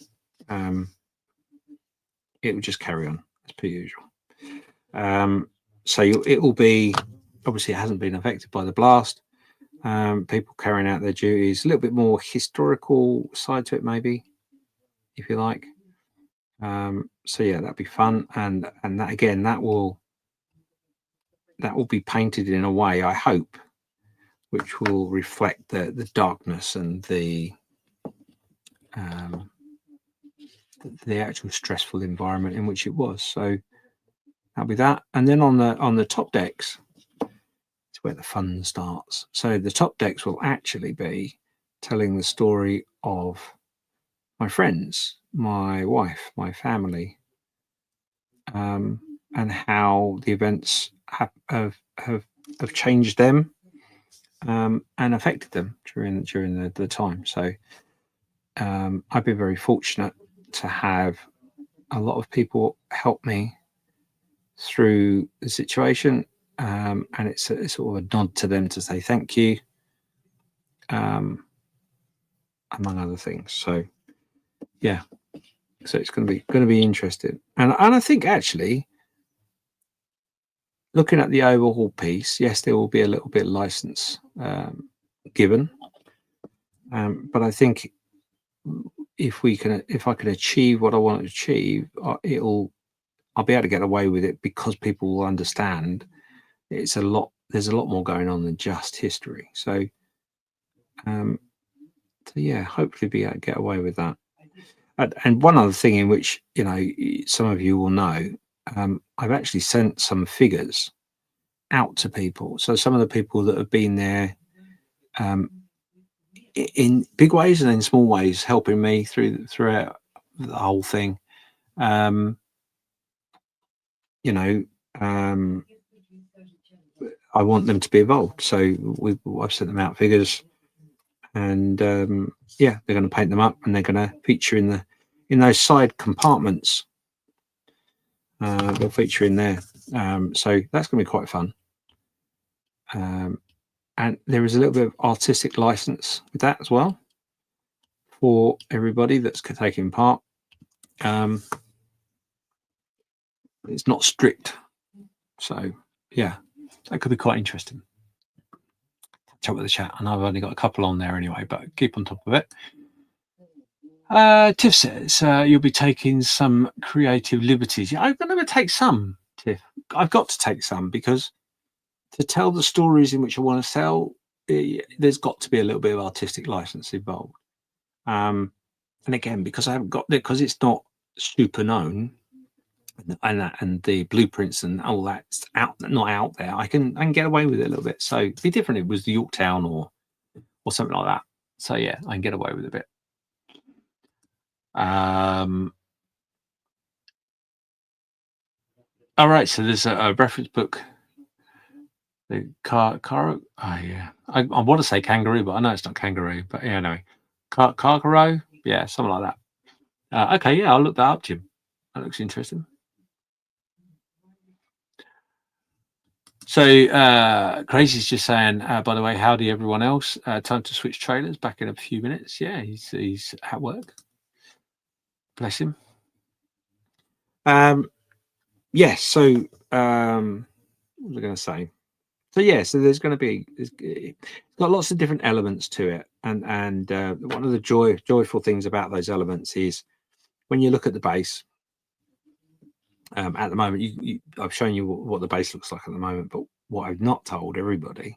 It will just carry on as per usual. So it will be, obviously it hasn't been affected by the blast. People carrying out their duties, a little bit more historical side to it, maybe, if you like. So yeah, that'd be fun, and that again, that will be painted in a way, I hope, which will reflect the darkness and the actual stressful environment in which it was. So that'll be that. And then on the top decks, it's where the fun starts. So the top decks will actually be telling the story of my friends, my wife, my family, and how the events have changed them and affected them during the time. So I've been very fortunate to have a lot of people help me through the situation, and it's sort of a nod to them to say thank you, among other things. So yeah, so it's going to be interesting, and I think actually, looking at the overhaul piece, yes, there will be a little bit of license given, but I think if I can achieve what I want to achieve, I'll be able to get away with it, because people will understand there's a lot more going on than just history. So yeah, hopefully be able to get away with that. And one other thing in which, some of you will know, I've actually sent some figures out to people. So some of the people that have been there in big ways and in small ways, helping me throughout the whole thing. I want them to be involved. So I've sent them out figures, and yeah, they're going to paint them up, and they're going to feature in those side compartments. They'll feature in there. So that's going to be quite fun. And there is a little bit of artistic license with that as well for everybody that's taking part. It's not strict. So yeah, that could be quite interesting. Catch up with the chat, and I've only got a couple on there anyway, but keep on top of it. Tiff says you'll be taking some creative liberties. Yeah, I'm going to take some, Tiff. I've got to take some, because to tell the stories in which I want to tell, there's got to be a little bit of artistic license involved. And again, because I haven't got it, because it's not super known, and the blueprints and all that's not out there, I can get away with it a little bit. So it'd be different if it was the Yorktown or something like that. So yeah, I can get away with it a bit. All right, so there's a reference book. The oh yeah, I want to say kangaroo, but I know it's not kangaroo. But yeah, anyway, cargaro, yeah, something like that. Okay, yeah, I'll look that up, Jim. That looks interesting. So Crazy's just saying, by the way, howdy everyone else. Time to switch trailers, back in a few minutes. Yeah, he's at work. Bless him. Yes, so what was I going to say? So yeah, so there's going to be, it's got lots of different elements to it, and one of the joyful things about those elements is when you look at the base. At the moment, I've shown you what the base looks like at the moment, but what I've not told everybody,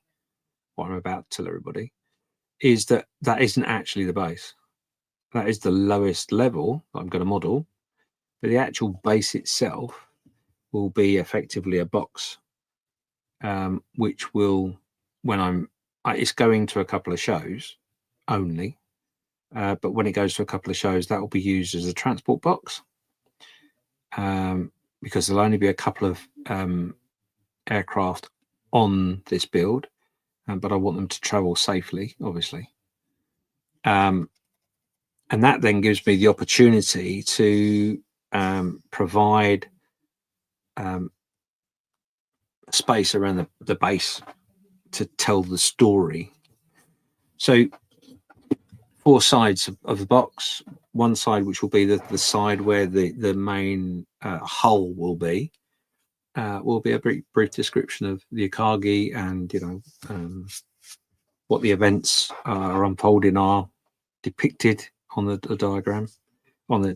what I'm about to tell everybody, is that isn't actually the base. That is the lowest level that I'm going to model. but the actual base itself will be effectively a box, which will, when it's going to a couple of shows only, but when it goes to a couple of shows, that will be used as a transport box, because there'll only be a couple of aircraft on this build, but I want them to travel safely, obviously. And that then gives me the opportunity to provide space around the base to tell the story. So 4 sides of the box. One side, which will be the side where the main hull will be a brief description of the Akagi and what the events are unfolding are depicted on the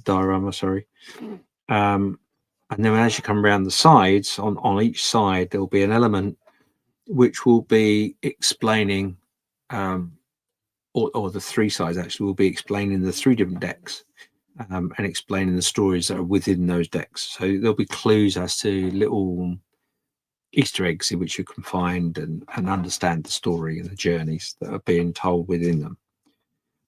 diorama, sorry. And then as you come around the sides, on each side, there'll be an element which will be explaining, or the 3 sides actually will be explaining the 3 different decks, and explaining the stories that are within those decks. So there'll be clues as to little Easter eggs in which you can find and understand the story and the journeys that are being told within them.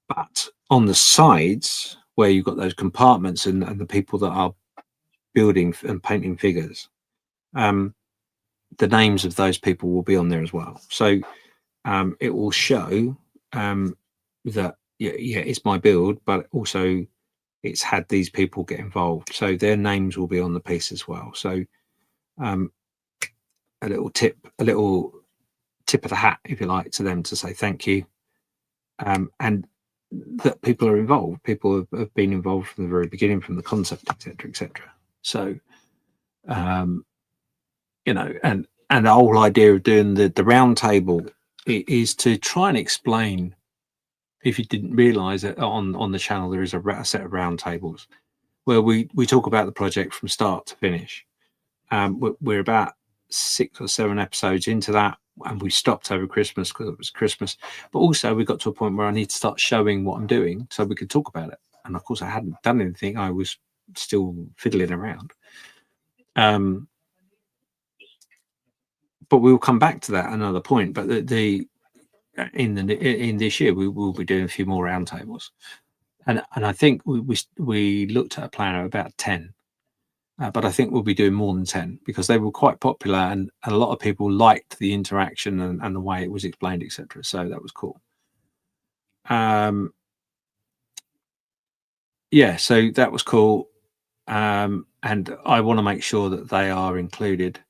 But on the sides, where you've got those compartments and the people that are building and painting figures, the names of those people will be on there as well. So it will show that it's my build, but also it's had these people get involved, so their names will be on the piece as well. So a little tip of the hat, if you like, to them to say thank you, and that people are involved. People have been involved from the very beginning, from the concept, etc., etc. So and the whole idea of doing the round table is to try and explain, if you didn't realize that on the channel there is a set of round tables where we talk about the project from start to finish. We're about 6 or 7 episodes into that, and we stopped over Christmas because it was Christmas, but also we got to a point where I need to start showing what I'm doing so we could talk about it. And of course I hadn't done anything, I was still fiddling around. But we'll come back to that another point. But in this year we will be doing a few more roundtables, and I think we looked at a plan of about 10, but I think we'll be doing more than 10 because they were quite popular and a lot of people liked the interaction and the way it was explained, etc. So that was cool. So that was cool, and I want to make sure that they are included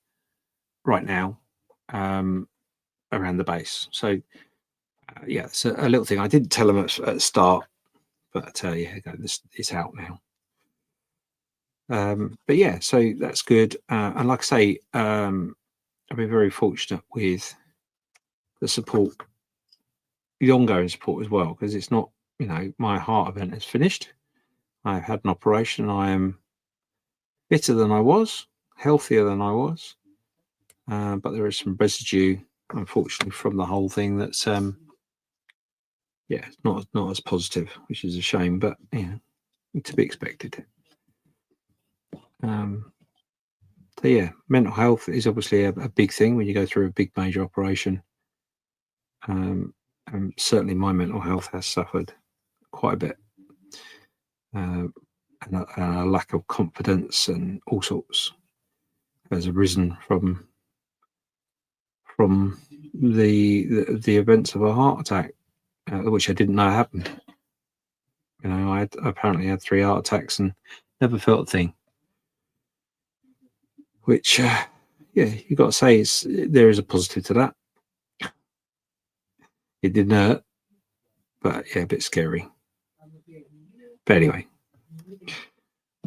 right now around the base. So it's a little thing I didn't tell them at the start, but this it's out now. But yeah, so that's good. And like I say, I've been very fortunate with the support, the ongoing support as well, because it's not, my heart event is finished. I've had an operation. I am fitter than I was, healthier than I was, but there is some residue, unfortunately, from the whole thing that's not as positive, which is a shame, but to be expected. So mental health is obviously a big thing when you go through a big major operation. And certainly my mental health has suffered quite a bit, and a lack of confidence and all sorts has arisen from the events of a heart attack, which I didn't know happened. I apparently had 3 heart attacks and never felt a thing, which you got to say there is a positive to that. It didn't hurt, but a bit scary. But anyway,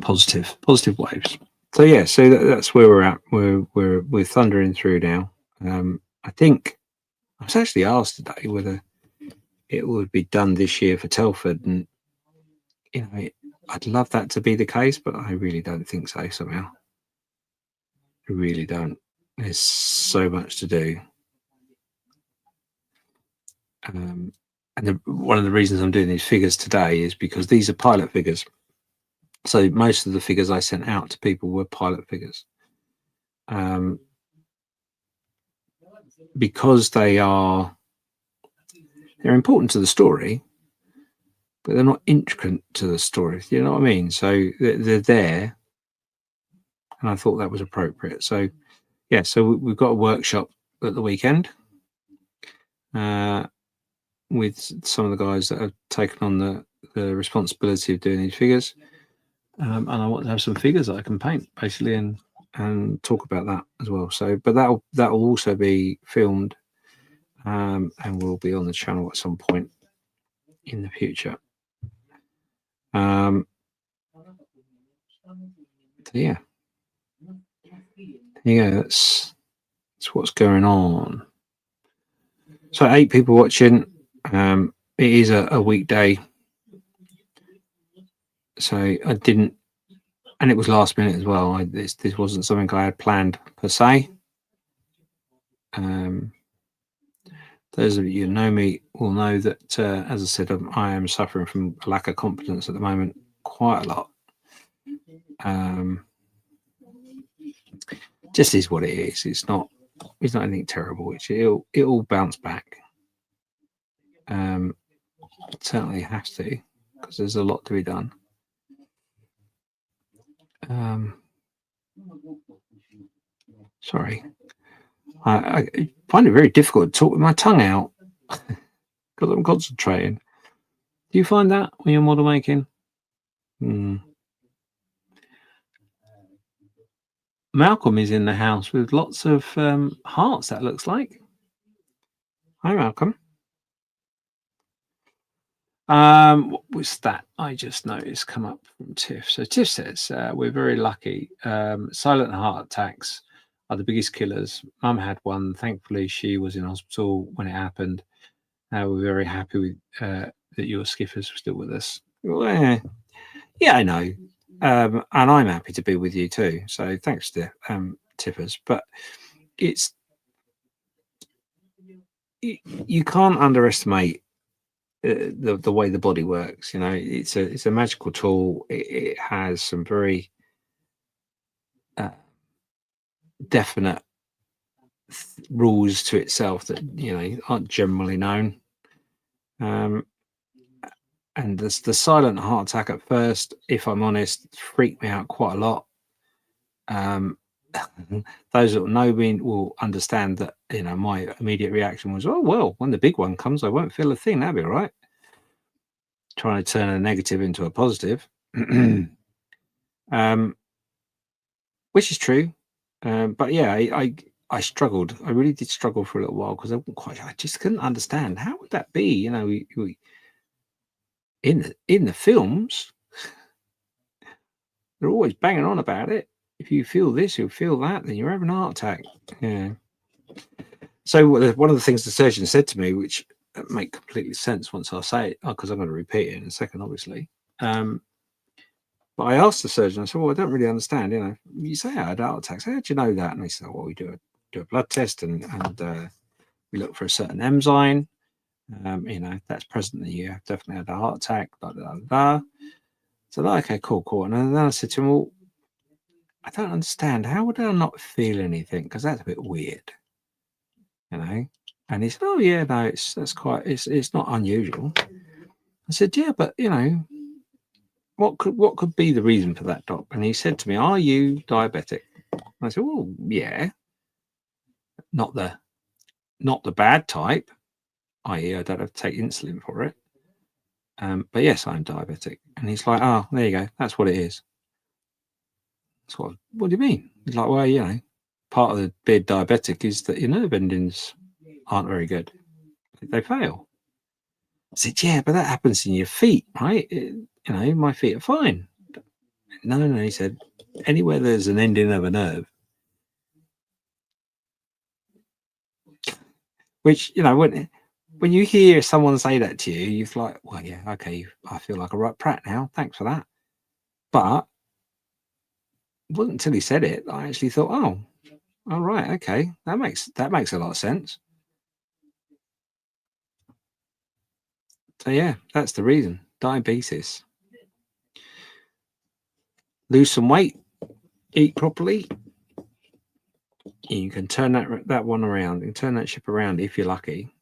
positive waves. So so that's where we're at. We're thundering through now. I think I was actually asked today whether it would be done this year for Telford, and I'd love that to be the case, but I really don't think so. Somehow, I really don't. There's so much to do. And one of the reasons I'm doing these figures today is because these are pilot figures. So most of the figures I sent out to people were pilot figures. Because they're important to the story, but they're not intricate to the story. You know what I mean? So they're there, and I thought that was appropriate. So yeah, so we've got a workshop at the weekend with some of the guys that have taken on the responsibility of doing these figures, and I want to have some figures that I can paint basically and talk about that as well. So, but that'll also be filmed, and will be on the channel at some point in the future. So yeah, that's what's going on. So 8 people watching. It is a weekday, so I didn't, and it was last minute as well. This wasn't something I had planned per se. Those of you who know me will know that, as I said, I am suffering from a lack of confidence at the moment, quite a lot. Just is what it is. It's not anything terrible. It'll bounce back. It certainly has to, because there's a lot to be done. Sorry, I find it very difficult to talk with my tongue out because I'm concentrating. Do you find that when you're model making? Malcolm is in the house with lots of hearts, that looks like. Hi, Malcolm. What was that I just noticed come up from Tiff? So Tiff says, we're very lucky. Silent heart attacks are the biggest killers. Mum had one. Thankfully, she was in hospital when it happened. We're very happy with that your skiffers were still with us. Well, yeah, I know. And I'm happy to be with you too. So thanks to Tiffers. But you can't underestimate the way the body works. You know, it's a magical tool. It has some very definite rules to itself that aren't generally known. And the silent heart attack at first, if I'm honest, freaked me out quite a lot. Those that know me will understand that my immediate reaction was, oh well, when the big one comes, I won't feel a thing. That'll be all right. Trying to turn a negative into a positive, which is true. But yeah, I struggled. I really did struggle for a little while because I just couldn't understand how would that be. We in the films, they're always banging on about it. If you feel this, you'll feel that, then you're having a heart attack. Yeah. So one of the things the surgeon said to me, which make completely sense once I say it, because I'm going to repeat it in a second, obviously. But I asked the surgeon, I said, well, I don't really understand. You say I had heart attacks. How do you know that? And they said, well, we do a blood test and we look for a certain enzyme. If that's present, then you have definitely had a heart attack. Blah, blah, blah. So okay, cool. And then I said to him, well, I don't understand. How would I not feel anything? Because that's a bit weird, And he said, oh yeah, no, it's not unusual. I said, yeah, but what could be the reason for that, doc? And he said to me, are you diabetic? And I said, well, yeah, not the bad type, i.e. I don't have to take insulin for it. But yes, I'm diabetic. And he's like, oh, there you go. That's what it is. So what do you mean? He's like, well, part of the being diabetic is that your nerve endings aren't very good. They fail. I said, yeah, but that happens in your feet, right? My feet are fine. No, he said, anywhere there's an ending of a nerve, which, when you hear someone say that to you, you're like, well, yeah, okay, I feel like a right prat now. Thanks for that. But it wasn't until he said it I actually thought, oh, all right, okay, that makes a lot of sense. So yeah, that's the reason. Diabetes. lose some weight, eat properly, you can turn that one around. You can turn that ship around if you're lucky.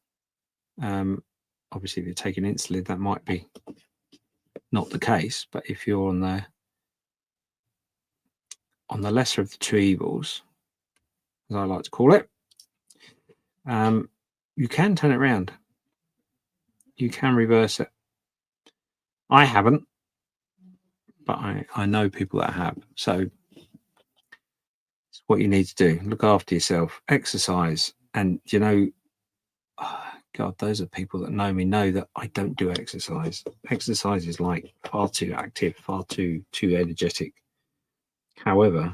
Obviously, if you're taking insulin, that might be not the case. But if you're on the lesser of the two evils, as I like to call it, you can turn it around. You can reverse it. I haven't, but I know people that have. So it's what you need to do. Look after yourself, exercise. And, you know, God, those are people that know me know that I don't do exercise. Exercise is like far too active, far too energetic. However,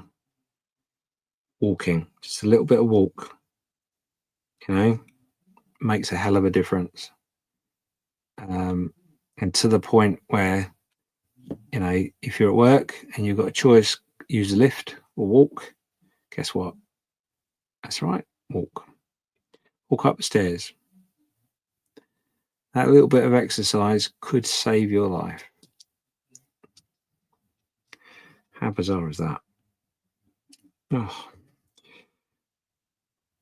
walking, just a little bit of walk, you know, makes a hell of a difference. And to the point where, you know, if you're at work and you've got a choice, use a lift or walk, guess what? That's right, walk. Walk up the stairs. That little bit of exercise could save your life. How bizarre is that? Oh.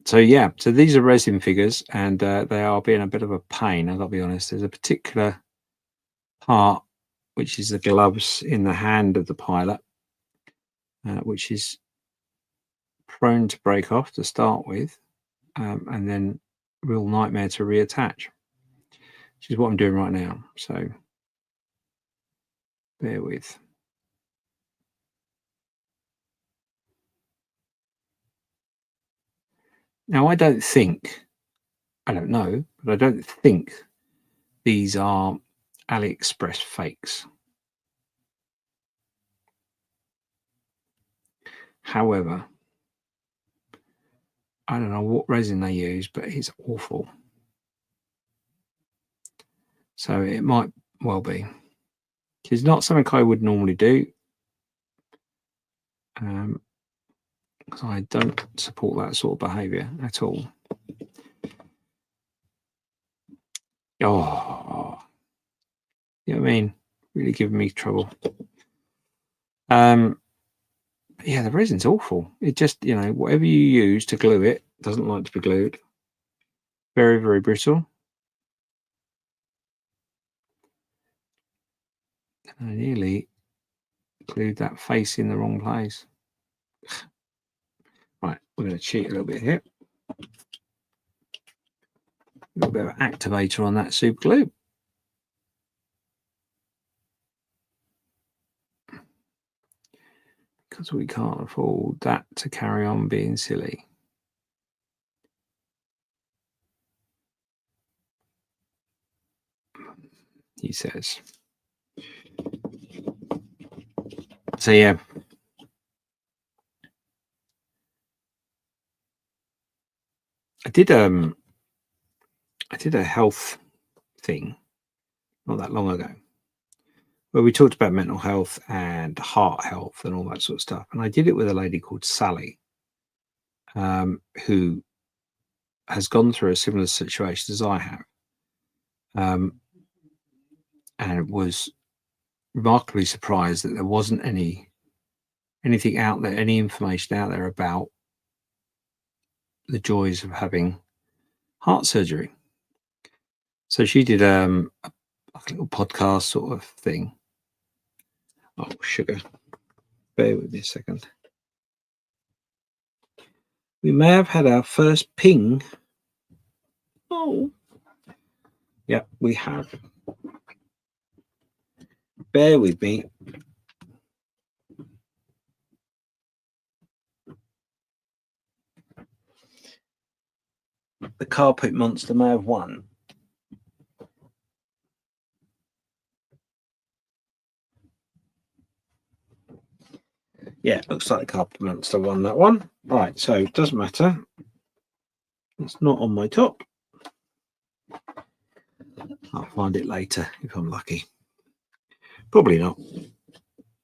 So yeah, so these are resin figures, and they are being a bit of a pain. I've got to be honest. There's a particular part, which is the gloves in the hand of the pilot, which is prone to break off to start with, and then real nightmare to reattach, which is what I'm doing right now. So bear with. Now, I don't know, but I don't think these are AliExpress fakes. However, I don't know what resin they use, but it's awful. So it might well be. It's not something I would normally do. Because I don't support that sort of behaviour at all. Oh, you know what I mean? Really giving me trouble. Yeah, the resin's awful. It just, you know, whatever you use to glue it doesn't like to be glued. Very, very brittle. And I nearly glued that face in the wrong place. Right, we're going to cheat a little bit here. A little bit of activator on that super glue. Because we can't afford that to carry on being silly. He says. So yeah. I did a health thing not that long ago where we talked about mental health and heart health and all that sort of stuff. And I did it with a lady called Sally, who has gone through a similar situation as I have, and was remarkably surprised that there wasn't anything out there, any information out there about the joys of having heart surgery. So she did a little podcast sort of thing. Oh, sugar. Bear with me a second. We may have had our first ping. Oh. Yeah, we have. Bear with me. The carpet monster may have won. Yeah, looks like the carpet monster won that one. All right, so it doesn't matter. It's not on my top. I'll find it later if I'm lucky. Probably not.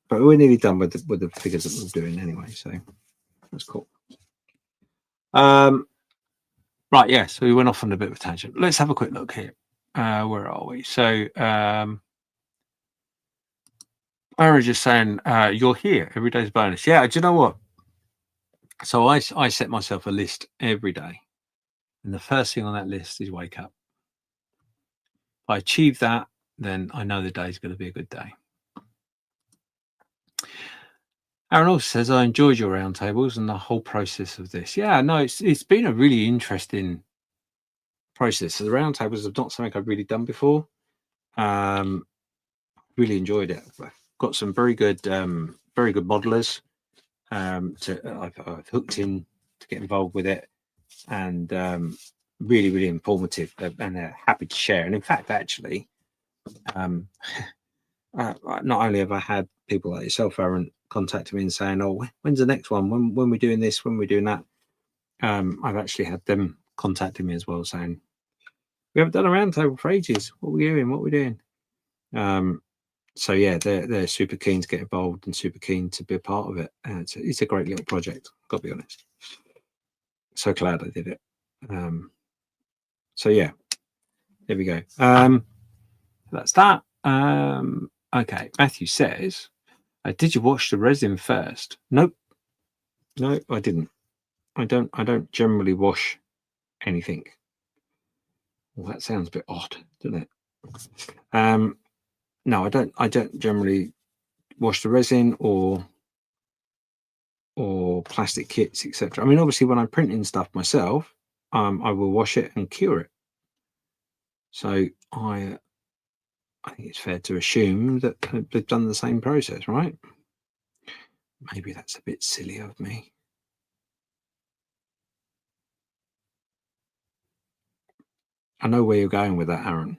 But we're nearly done with the figures that we're doing anyway, so that's cool. Right, yeah, so we went off on a bit of a tangent. Let's have a quick look here. Where are we? So Aaron's just saying, you're here. Every day's a bonus. Yeah, do you know what? So I set myself a list every day. And the first thing on that list is wake up. If I achieve that, then I know the day is going to be a good day. Aaron also says, I enjoyed your roundtables and the whole process of this. Yeah, no, it's been a really interesting process. So the roundtables are not something I've really done before. Really enjoyed it. I've got some very good modelers. I've hooked in to get involved with it, and really, really informative, and they're happy to share. And in fact, actually, not only have I had people like yourself, Aaron, contacting me and saying, "Oh, when's the next one? When we're doing this? When we're doing that?" I've actually had them contacting me as well, saying, "We haven't done a roundtable for ages. What are we doing? What are we doing?" So yeah, they're super keen to get involved and super keen to be a part of it. And it's a great little project. Got to be honest. So glad I did it. So yeah, there we go. That's that. Okay, Matthew says, "Did you wash the resin first?" Nope. No, I didn't. I don't generally wash anything. Well, that sounds a bit odd, doesn't it? No, I don't generally wash the resin or plastic kits, etc. I mean, obviously, when I'm printing stuff myself, I will wash it and cure it. So I think it's fair to assume that they've done the same process, right? Maybe that's a bit silly of me. I know where you're going with that, Aaron.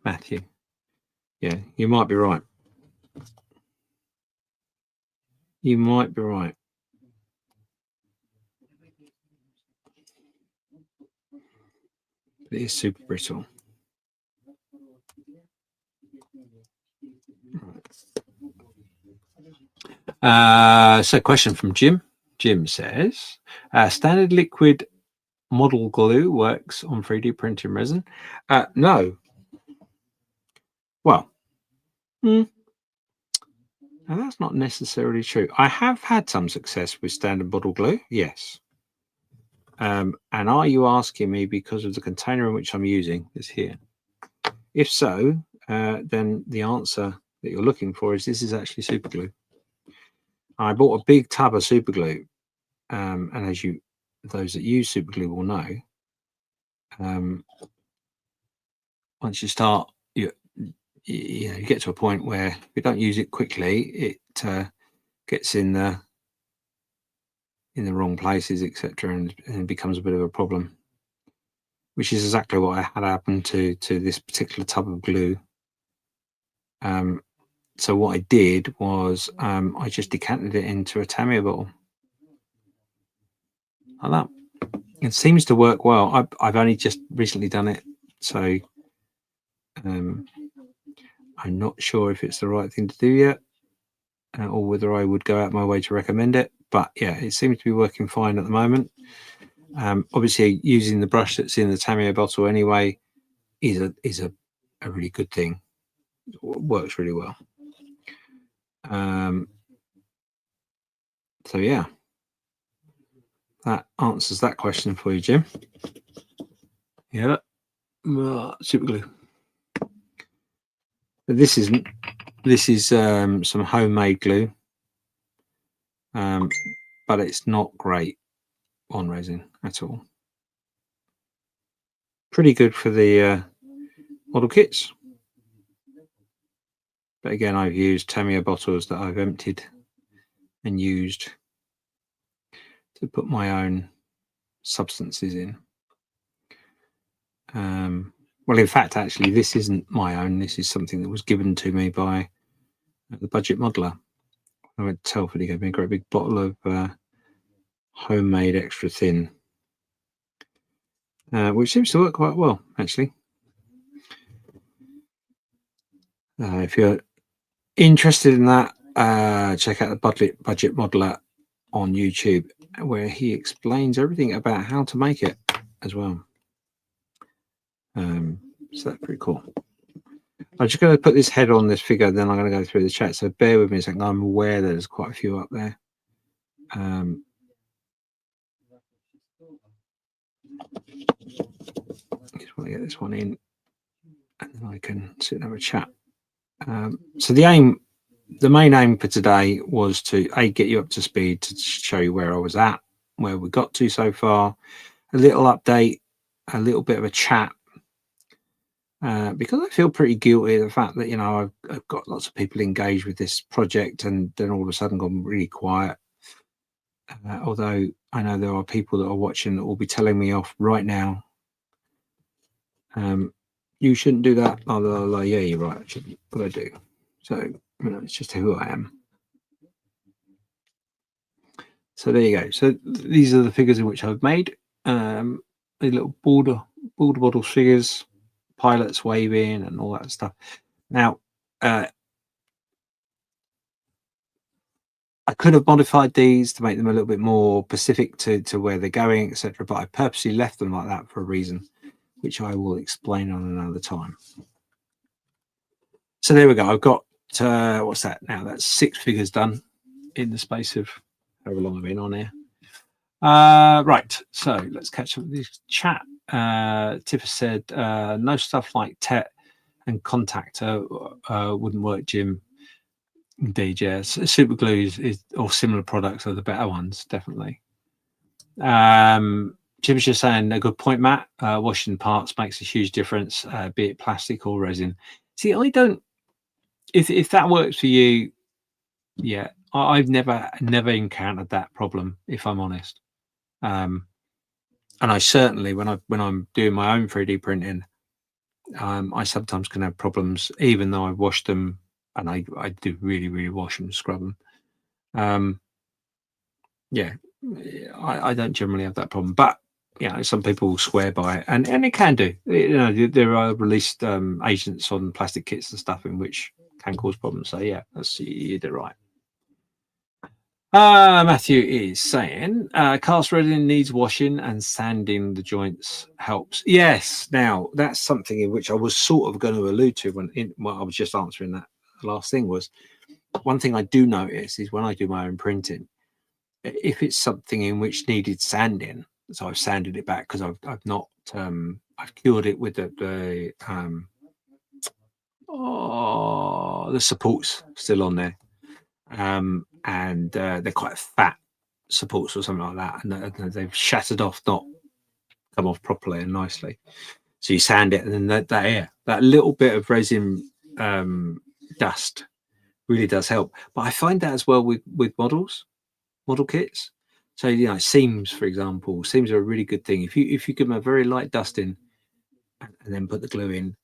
Matthew. Yeah, you might be right. You might be right. It is super brittle. So question from Jim. Jim says, standard liquid model glue works on 3D printing resin? No. Well, now that's not necessarily true. I have had some success with standard model glue, yes. And are you asking me because of the container in which I'm using this here? If so, then the answer that you're looking for is this is actually super glue. I bought a big tub of super glue, and as those that use super glue will know, once you start, you get to a point where if you don't use it quickly, it gets in the wrong places, etc., and becomes a bit of a problem. Which is exactly what I had happen to this particular tub of glue. So what I did was I just decanted it into a Tamiya bottle like that. It seems to work well. I've only just recently done it, so I'm not sure if it's the right thing to do yet, or whether I would go out my way to recommend it. But yeah, it seems to be working fine at the moment. Obviously, using the brush that's in the Tamiya bottle anyway is a really good thing. It works really well. So yeah, that answers that question for you, Jim. Yeah, super glue. But this is some homemade glue, but it's not great on resin at all. Pretty good for the model kits, but again, I've used Tamiya bottles that I've emptied and used to put my own substances in. Well, in fact, actually, this isn't my own. This is something that was given to me by the budget modeler. I went to Telford. He gave me a great big bottle of homemade extra thin, which seems to work quite well, actually. If you're interested in that, check out the budget modeler on YouTube, where he explains everything about how to make it as well. So that's pretty cool. I'm just going to put this head on this figure, then I'm going to go through the chat. So bear with me a second. I'm aware that there's quite a few up there. Just want to get this one in, and then I can sit and have a chat. So the main aim for today was to get you up to speed, to show you where I was at, where we got to so far, a little update, a little bit of a chat, because I feel pretty guilty of the fact that, you know, I've got lots of people engaged with this project and then all of a sudden gone really quiet. Although I know there are people that are watching that will be telling me off right now. You shouldn't do that. Oh, yeah, you're right. I shouldn't, but I do. So, you know, it's just who I am. So there you go. So these are the figures in which I've made. The little border model figures, pilots waving and all that stuff. Now, I could have modified these to make them a little bit more specific to where they're going, etc. But I purposely left them like that for a reason, which I will explain on another time. So there we go. I've got, what's that now? That's 6 figures done in the space of however long I've been on here. Right, so let's catch up with this chat. Tiff said, no stuff like TET and Contactor wouldn't work, Jim. Indeed, yes. Super glues or similar products are the better ones, definitely. Jim's just saying a good point, Matt. Washing parts makes a huge difference, be it plastic or resin. See, I don't. If that works for you, yeah, I've never encountered that problem, if I'm honest. And I certainly, when I'm doing my own 3D printing, I sometimes can have problems, even though I've washed them, and I do really wash them, scrub them. Yeah, I don't generally have that problem, but you know, some people swear by it, and it can do. You know, there are released agents on plastic kits and stuff in which can cause problems. So yeah, you did right. Matthew is saying cast resin needs washing and sanding the joints helps. Yes, now that's something in which I was sort of going to allude to when I was just answering that. The last thing was, one thing I do notice is when I do my own printing, if it's something in which needed sanding, so I've sanded it back because I've not I've cured it with the supports still on there. And they're quite fat supports or something like that, and they've shattered off, not come off properly and nicely. So you sand it, and then that little bit of resin dust really does help. But I find that as well with model kits. So you know, seams, for example, seams are a really good thing. If you give them a very light dusting and then put the glue in,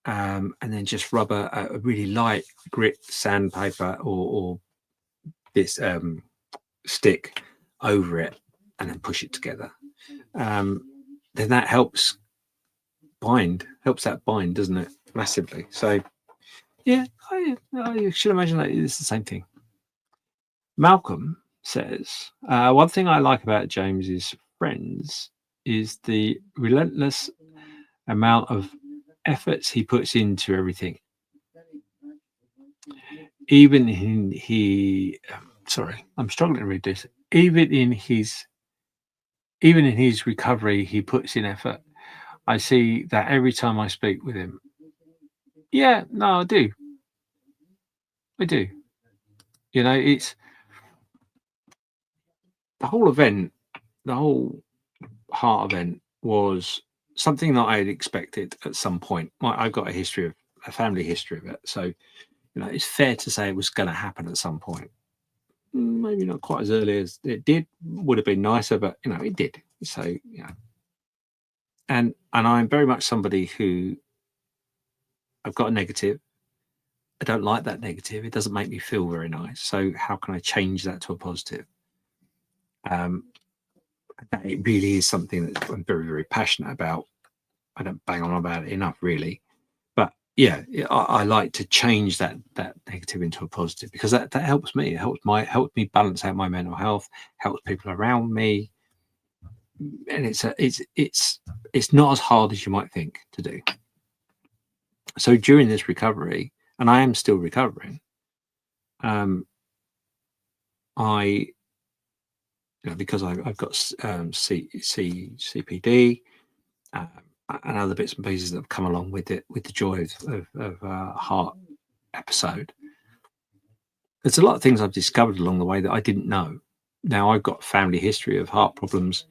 and then just rub a really light grit sandpaper or this stick over it and then push it together, then that helps that bind, doesn't it, massively? So yeah, I should imagine that it's the same thing. Malcolm says, one thing I like about James's friends is the relentless amount of efforts he puts into everything. Even in sorry, I'm struggling to read this. Even in his recovery, he puts in effort. I see that every time I speak with him. Yeah, no, I do. You know, it's the whole event, the whole heart event was something that I had expected at some point. I've got a family history of it. So, you know, it's fair to say it was going to happen at some point. Maybe not quite as early as it did. Would have been nicer, but you know, it did. So, yeah. And I'm very much somebody who, I've got a negative. I don't like that negative. It doesn't make me feel very nice. So how can I change that to a positive? It really is something that I'm very passionate about. I don't bang on about it enough, really. But yeah, I like to change that negative into a positive, because that helps me. It helps me balance out my mental health, helps people around me, and it's not as hard as you might think to do. So during this recovery, and I am still recovering, I, because I've got CPD and other bits and pieces that have come along with it, with the joy of heart episode. There's a lot of things I've discovered along the way that I didn't know. Now, I've got family history of heart problems,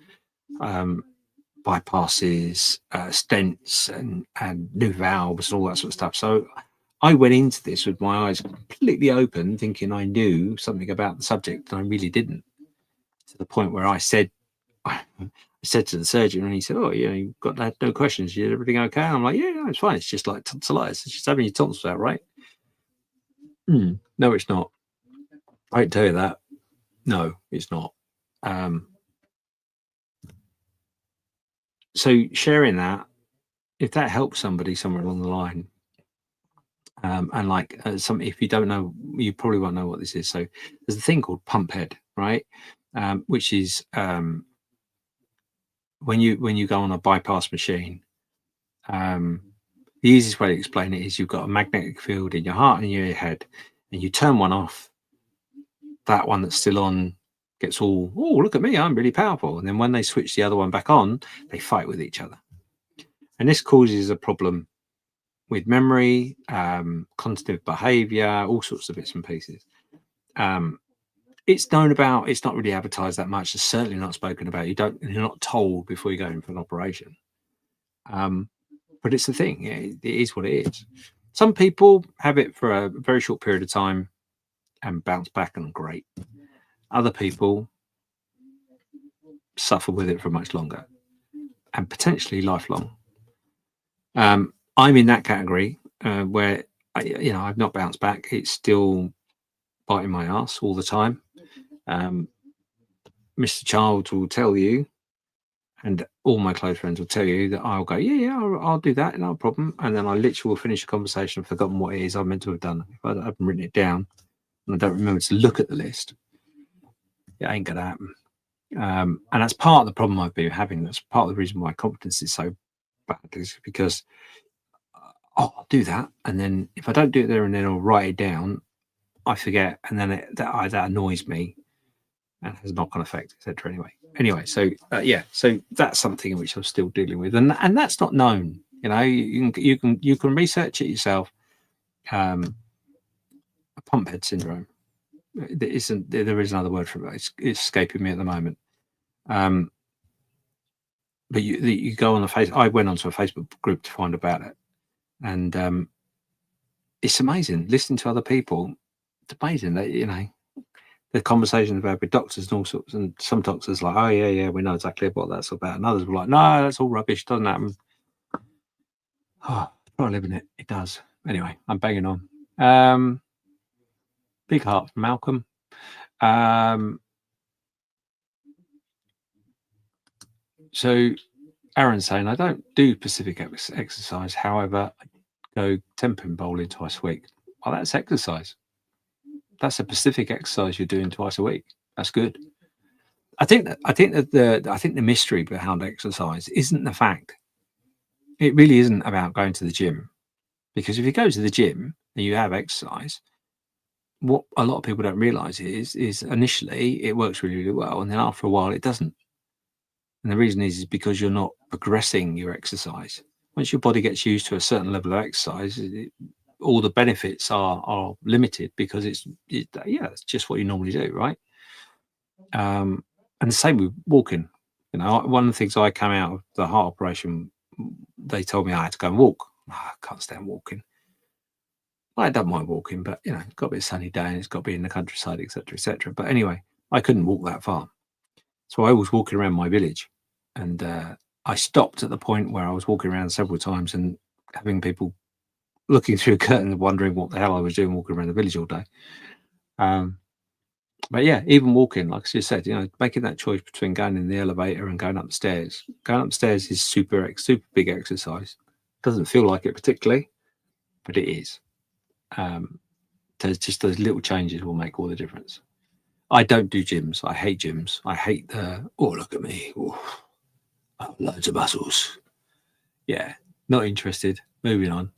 bypasses, stents, and new valves, and all that sort of stuff. So I went into this with my eyes completely open, thinking I knew something about the subject, and I really didn't. To the point where I said to the surgeon, and he said, "Oh, you've got no questions. Is everything okay?" And I'm like, "Yeah, it's fine. It's just like tonsillitis. It's just having your tonsils out, right?" No, it's not. I can tell you that. No, it's not. So sharing that, if that helps somebody somewhere along the line, and like if you don't know, you probably won't know what this is. So there's a thing called pump head, right? Which is when you go on a bypass machine. The easiest way to explain it is you've got a magnetic field in your heart and your head, and you turn one off. That one that's still on gets all, "Oh, look at me, I'm really powerful." And then when they switch the other one back on, they fight with each other. And this causes a problem with memory, cognitive behavior, all sorts of bits and pieces. It's known about, it's not really advertised that much. It's certainly not spoken about. You're not told before you go in for an operation. But it's the thing. It is what it is. Some people have it for a very short period of time and bounce back and great. Other people suffer with it for much longer and potentially lifelong. I'm in that category where I've not bounced back. It's still biting my ass all the time. Mr. Child will tell you, and all my close friends will tell you, that I'll go, yeah, I'll do that, no problem. And then I literally will finish a conversation and forgotten what it is I meant to have done. If I haven't written it down and I don't remember to look at the list, it ain't going to happen. And that's part of the problem I've been having. That's part of the reason why confidence is so bad, is because I'll do that. And then if I don't do it there and then I'll write it down, I forget. And then that annoys me and has a knock-on effect, etc. Anyway, so so that's something which I'm still dealing with, and that's not known. You can research it yourself. A pump head syndrome. There is another word for it. It's escaping me at the moment. But you go on I went onto a Facebook group to find about it, and it's amazing listening to other people. It's amazing that the conversations about with doctors and all sorts, and some doctors like, "Oh yeah, we know exactly what that's about," and others were like, "No, that's all rubbish. Doesn't happen." Oh, try living it. It does. Anyway, I'm banging on. Big heart from Malcolm. So Aaron's saying, "I don't do specific exercise. However, I go 10-pin bowling twice a week." Well, that's exercise. That's a specific exercise you're doing twice a week. That's good. I think the mystery behind exercise isn't the fact. It really isn't about going to the gym, because if you go to the gym and you have exercise, what a lot of people don't realize is initially it works really, really well, and then after a while it doesn't. And the reason is because you're not progressing your exercise. Once your body gets used to a certain level of exercise, all the benefits are limited, because it's just what you normally do, right? And the same with walking. One of the things I came out of the heart operation, they told me I had to go and walk. I can't stand walking. I don't mind walking, but it's got to be a sunny day and it's got to be in the countryside, etc., etc. But anyway, I couldn't walk that far, so I was walking around my village, and I stopped at the point where I was walking around several times and having people looking through a curtain, wondering what the hell I was doing walking around the village all day. But yeah, even walking, like I just said, making that choice between going in the elevator and going upstairs. Going upstairs is super big exercise. Doesn't feel like it particularly, but it is. There's just those little changes will make all the difference. I don't do gyms. I hate gyms. I hate look at me. Loads of muscles. Yeah, not interested. Moving on.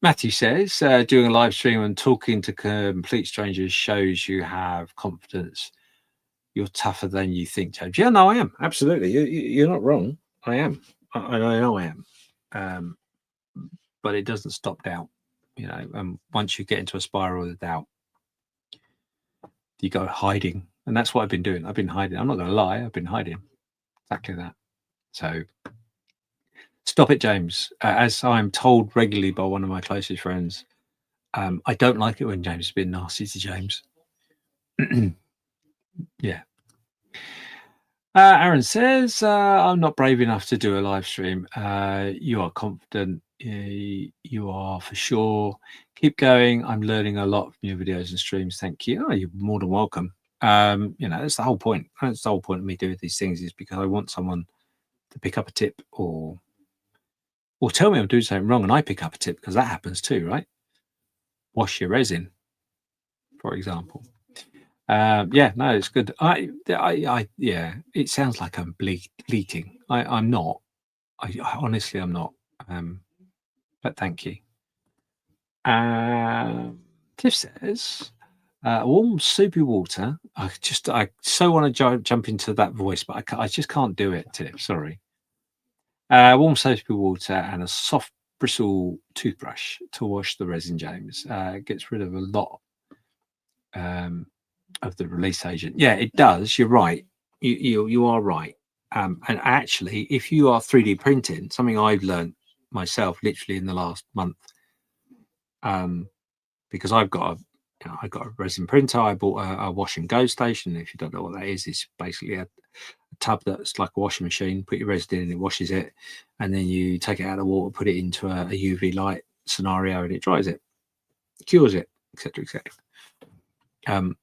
Matthew says, doing a live stream and talking to complete strangers shows you have confidence. You're tougher than you think, James. Yeah, no, I am. Absolutely. You're not wrong. I am. I know I am. But it doesn't stop doubt, once you get into a spiral of doubt, you go hiding. And that's what I've been doing. I've been hiding. I'm not going to lie. I've been hiding. Exactly that. So stop it, James. As I'm told regularly by one of my closest friends, I don't like it when James is being nasty to James. Yeah. Aaron says, I'm not brave enough to do a live stream. You are confident. You are for sure. Keep going. I'm learning a lot from your videos and streams. Thank you. Oh, you're more than welcome. That's the whole point. That's the whole point of me doing these things, is because I want someone to pick up a tip or tell me I'm doing something wrong and I pick up a tip, because that happens too, right? Wash your resin, for example. Yeah, no, it's good. Yeah, it sounds like I'm bleating. I'm not. I honestly, I'm not. But thank you. Tiff says, warm soapy water. I so want to jump into that voice, but I just can't do it, Tiff. Sorry. Warm soapy water and a soft bristle toothbrush to wash the resin, James. It gets rid of a lot of the release agent. Yeah, it does. You're right. You are right. And actually, if you are 3D printing, something I've learned myself literally in the last month, because I've got a resin printer. I bought a wash and go station. If you don't know what that is, it's basically a tub that's like a washing machine. Put your resin in and it washes it, and then you take it out of the water, put it into a UV light scenario, and it dries it, cures it, etc., etc.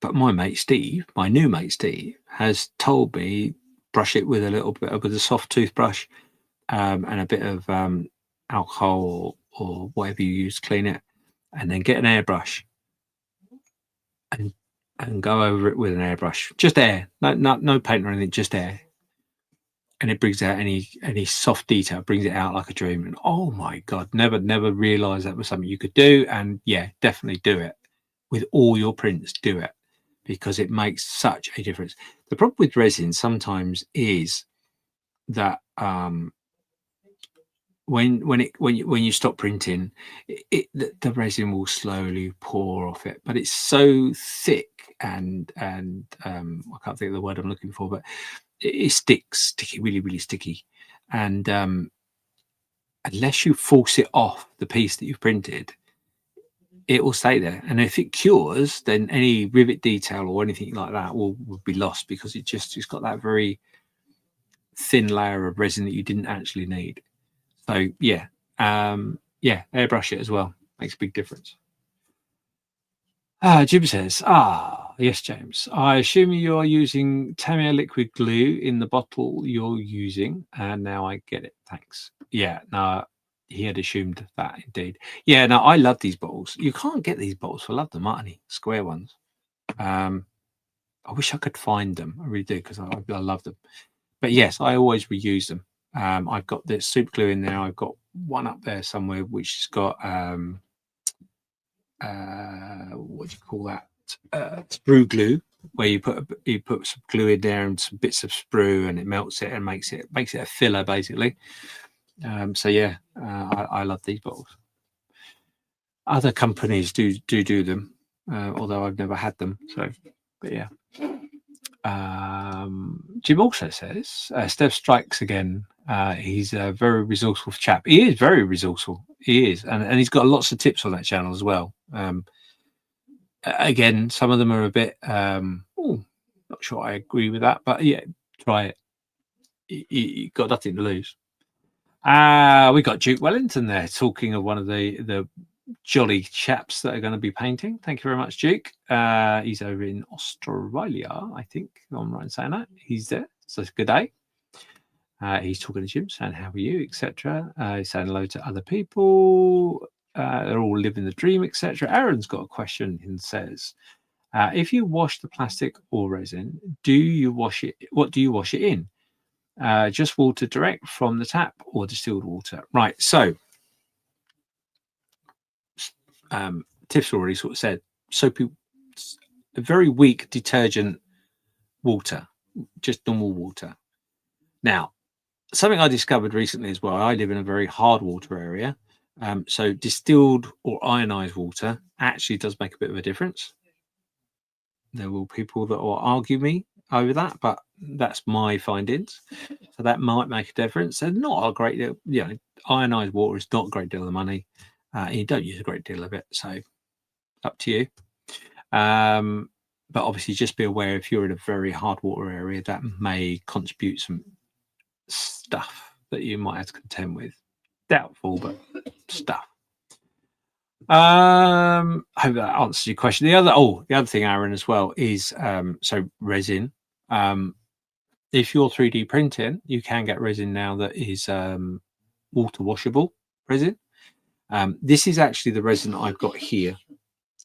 But my mate Steve, my new mate Steve, has told me brush it with a soft toothbrush, and a bit of alcohol or whatever you use to clean it, and then get an airbrush and go over it with an airbrush, just air, no paint or anything, just air, and it brings out any soft detail, brings it out like a dream. And oh my god, never realized that was something you could do. And yeah, definitely do it with all your prints. Do it, because it makes such a difference. The problem with resin sometimes is that when you stop printing, the resin will slowly pour off it, but it's so thick and I can't think of the word I'm looking for, but it sticks, sticky, really, really sticky. And unless you force it off the piece that you've printed, it will stay there. And if it cures, then any rivet detail or anything like that will be lost, because it's got that very thin layer of resin that you didn't actually need. So yeah, airbrush it as well. Makes a big difference. Jim says, yes, James. I assume you are using Tamiya liquid glue in the bottle you're using, and now I get it. Thanks. Yeah, no, he had assumed that indeed. Yeah, no, I love these bottles. You can't get these bottles for love the money, square ones. I wish I could find them. I really do, because I love them. But yes, I always reuse them. I've got this super glue in there. I've got one up there somewhere which has got what do you call that? Sprue glue, where you put some glue in there and some bits of sprue, and it melts it and makes it a filler basically. So yeah, I love these bottles. Other companies do them, although I've never had them. So, but yeah. Jim also says, Steph strikes again. He's a very resourceful chap. He is very resourceful. He is, and he's got lots of tips on that channel as well. Again, some of them are a bit. Not sure I agree with that, but yeah, try it. You got nothing to lose. We got Duke Wellington there talking of one of the jolly chaps that are going to be painting. Thank you very much, Duke. He's over in Australia, I think. I'm right in saying that. He's there. So it's a good day. He's talking to Jim, saying, how are you, etc. He's saying hello to other people. They're all living the dream, etc. Aaron's got a question and says, if you wash the plastic or resin, do you wash it? What do you wash it in? just water direct from the tap or distilled water. Right, so Tiff's already sort of said soapy, a very weak detergent water, just normal water. Now, something I discovered recently as well, I live in a very hard water area. So distilled or ionized water actually does make a bit of a difference. There will be people that will argue me over that, but that's my findings. So that might make a difference. And not a great deal, ionized water is not a great deal of money. And you don't use a great deal of it. So up to you. But obviously just be aware if you're in a very hard water area, that may contribute some stuff that you might have to contend with. Doubtful, but stuff. I hope that answers your question. The other thing, Aaron, as well is so resin. If you're 3D printing, you can get resin now that is water washable resin. This is actually the resin I've got here.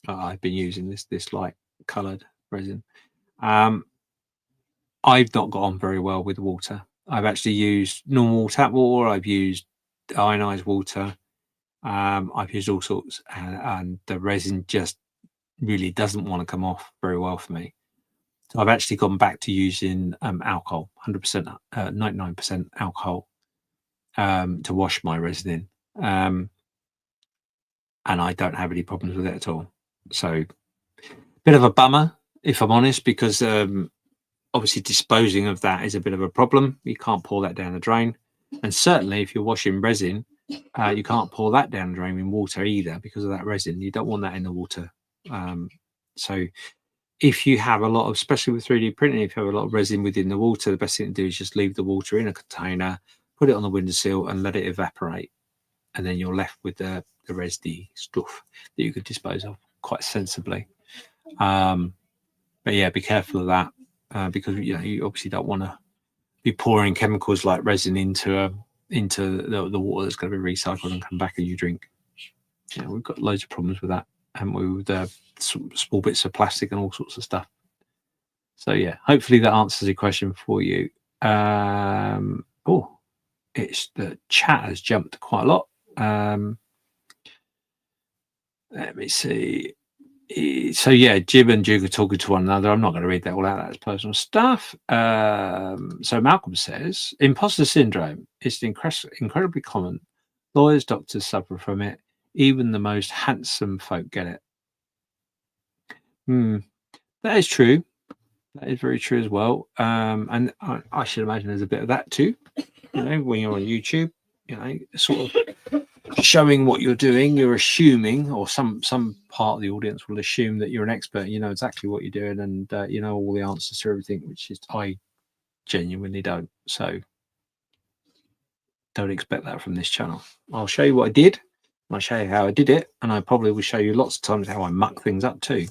I've been using this light coloured resin. I've not got on very well with water. I've actually used normal tap water. I've used ionized water. I've used all sorts, and the resin just really doesn't want to come off very well for me. So I've actually gone back to using alcohol, 100%, 99% alcohol to wash my resin in. And I don't have any problems with it at all. So bit of a bummer, if I'm honest, because obviously disposing of that is a bit of a problem. You can't pour that down the drain. And certainly if you're washing resin, you can't pour that down the drain in water either because of that resin. You don't want that in the water. So if you have a lot of, especially with 3D printing, if you have a lot of resin within the water, the best thing to do is just leave the water in a container, put it on the windowsill and let it evaporate. And then you're left with the resty stuff that you could dispose of quite sensibly. But yeah, be careful of that because you obviously don't want to be pouring chemicals like resin into the water that's going to be recycled and come back and you drink. We've got loads of problems with that, haven't we, with small bits of plastic and all sorts of stuff. So yeah, hopefully that answers your question for you. It's the chat has jumped quite a lot. Let me see. So yeah, Jib and Duke are talking to one another. I'm not going to read that all out. That's personal stuff. So Malcolm says, imposter syndrome is incredibly common. Lawyers, doctors suffer from it. Even the most handsome folk get it. That is true. That is very true as well. And I should imagine there's a bit of that too. When you're on YouTube, sort of showing what you're doing, you're assuming, or some part of the audience will assume that you're an expert, you know exactly what you're doing, and you know all the answers to everything, which is I genuinely don't. So don't expect that from this channel. I'll show you what I did, and I'll show you how I did it, and I probably will show you lots of times how I muck things up too.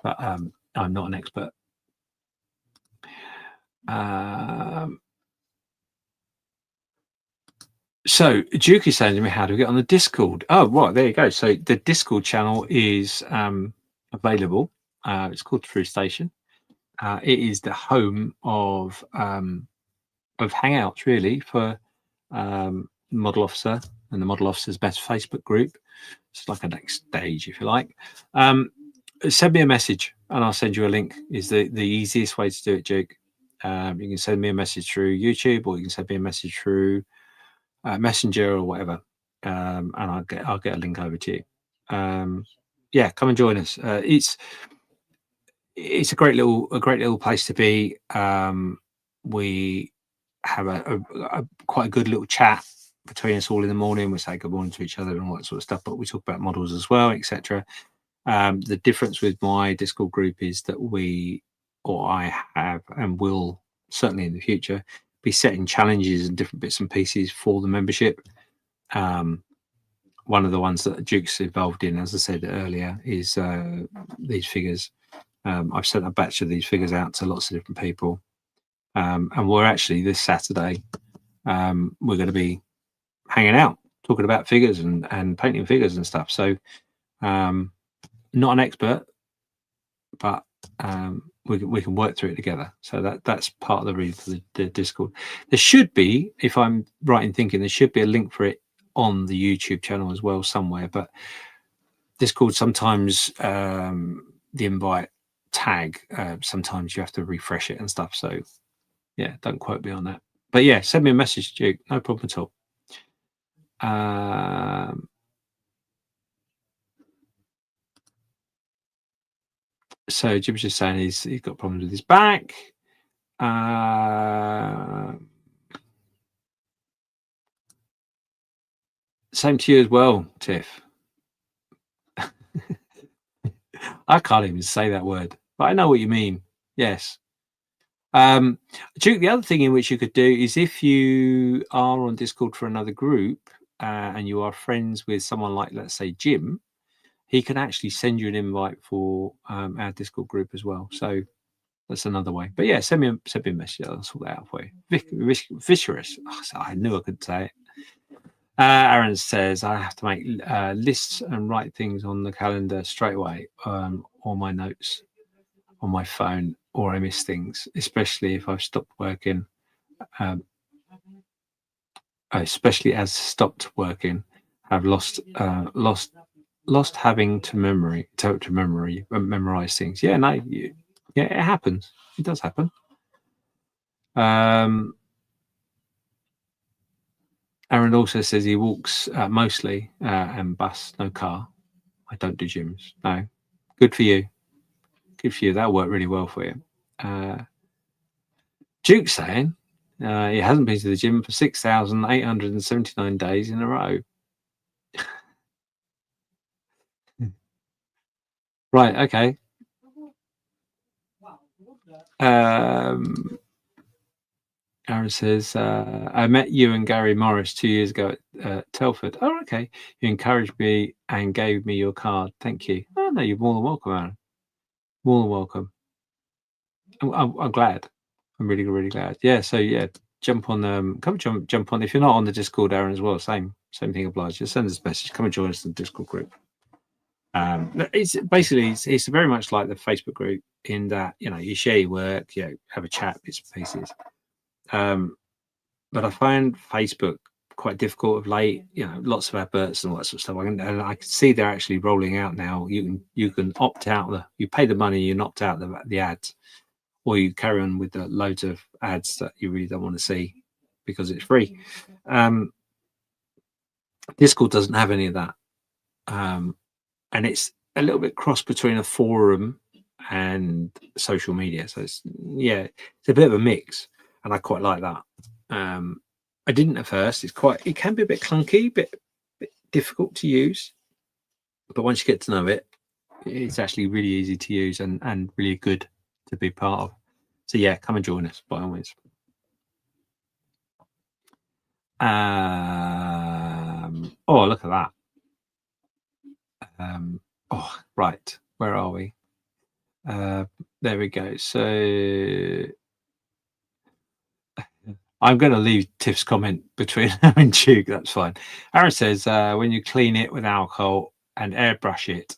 But I'm not an expert. So Duke is saying to me, how do we get on the Discord? Oh, right, there you go. So the Discord channel is available. It's called True Station. It is the home of Hangouts, really, for Model Officer and the Model Officer's Best Facebook group. It's like a next stage, if you like. Send me a message and I'll send you a link. Is the easiest way to do it, Duke. You can send me a message through YouTube, or you can send me a message through Messenger or whatever, and I'll get a link over to you. Yeah, come and join us. It's a great little place to be. We have a quite a good little chat between us all in the morning. We say good morning to each other and all that sort of stuff, but we talk about models as well, etc. The difference with my Discord group is that I have and will certainly in the future be setting challenges and different bits and pieces for the membership. One of the ones that Duke's involved in, as I said earlier, is these figures. I've sent a batch of these figures out to lots of different people, and we're actually this Saturday we're going to be hanging out talking about figures and painting figures and stuff. So not an expert, but we can work through it together. So that's part of the reason for the Discord. There should be, if I'm right in thinking, there should be a link for it on the YouTube channel as well somewhere. But Discord sometimes the invite tag, sometimes you have to refresh it and stuff. So yeah, don't quote me on that. But yeah, send me a message, Duke. No problem at all. So Jim's just saying he's got problems with his back. Same to you as well, Tiff. I can't even say that word, but I know what you mean. Yes. Duke, the other thing in which you could do is if you are on Discord for another group and you are friends with someone like, let's say, Jim, he can actually send you an invite for our Discord group as well. So that's another way. But yeah, send me a message. I'll sort that out for you. Viscerous. Oh, I knew I could say it. Aaron says I have to make lists and write things on the calendar straight away, or my notes on my phone, or I miss things, especially if I've stopped working. Especially as stopped working, I've lost having to memorize things. Yeah, no, yeah, it happens. It does happen. Aaron also says he walks mostly and bus, no car. I don't do gyms. No. Good for you. Good for you. That'll work really well for you. Duke's saying he hasn't been to the gym for 6,879 days in a row. Right, okay. Aaron says, I met you and Gary Morris 2 years ago at Telford. Oh, okay. You encouraged me and gave me your card. Thank you. Oh, no, you're more than welcome, Aaron. More than welcome. I'm glad. I'm really, really glad. Yeah, so yeah, jump on, come jump on. If you're not on the Discord, Aaron, as well, same thing applies. Just send us a message. Come and join us in the Discord group. It's basically it's very much like the Facebook group in that, you know, you share your work, you know, have a chat, bits and pieces. But I find Facebook quite difficult of late. You know, lots of adverts and all that sort of stuff. And I can see they're actually rolling out now. You can opt out you pay the money, you opt out the ads, or you carry on with the loads of ads that you really don't want to see because it's free. Discord doesn't have any of that, and it's a little bit cross between a forum and social media. So it's a bit of a mix, and I quite like that. I didn't at first. It can be a bit clunky, bit difficult to use, but once you get to know it, it's actually really easy to use and really good to be part of. So yeah, come and join us by all means. Oh, look at that. Oh, right. Where are we? There we go. So I'm going to leave Tiff's comment between her and Duke. That's fine. Aaron says, when you clean it with alcohol and airbrush it,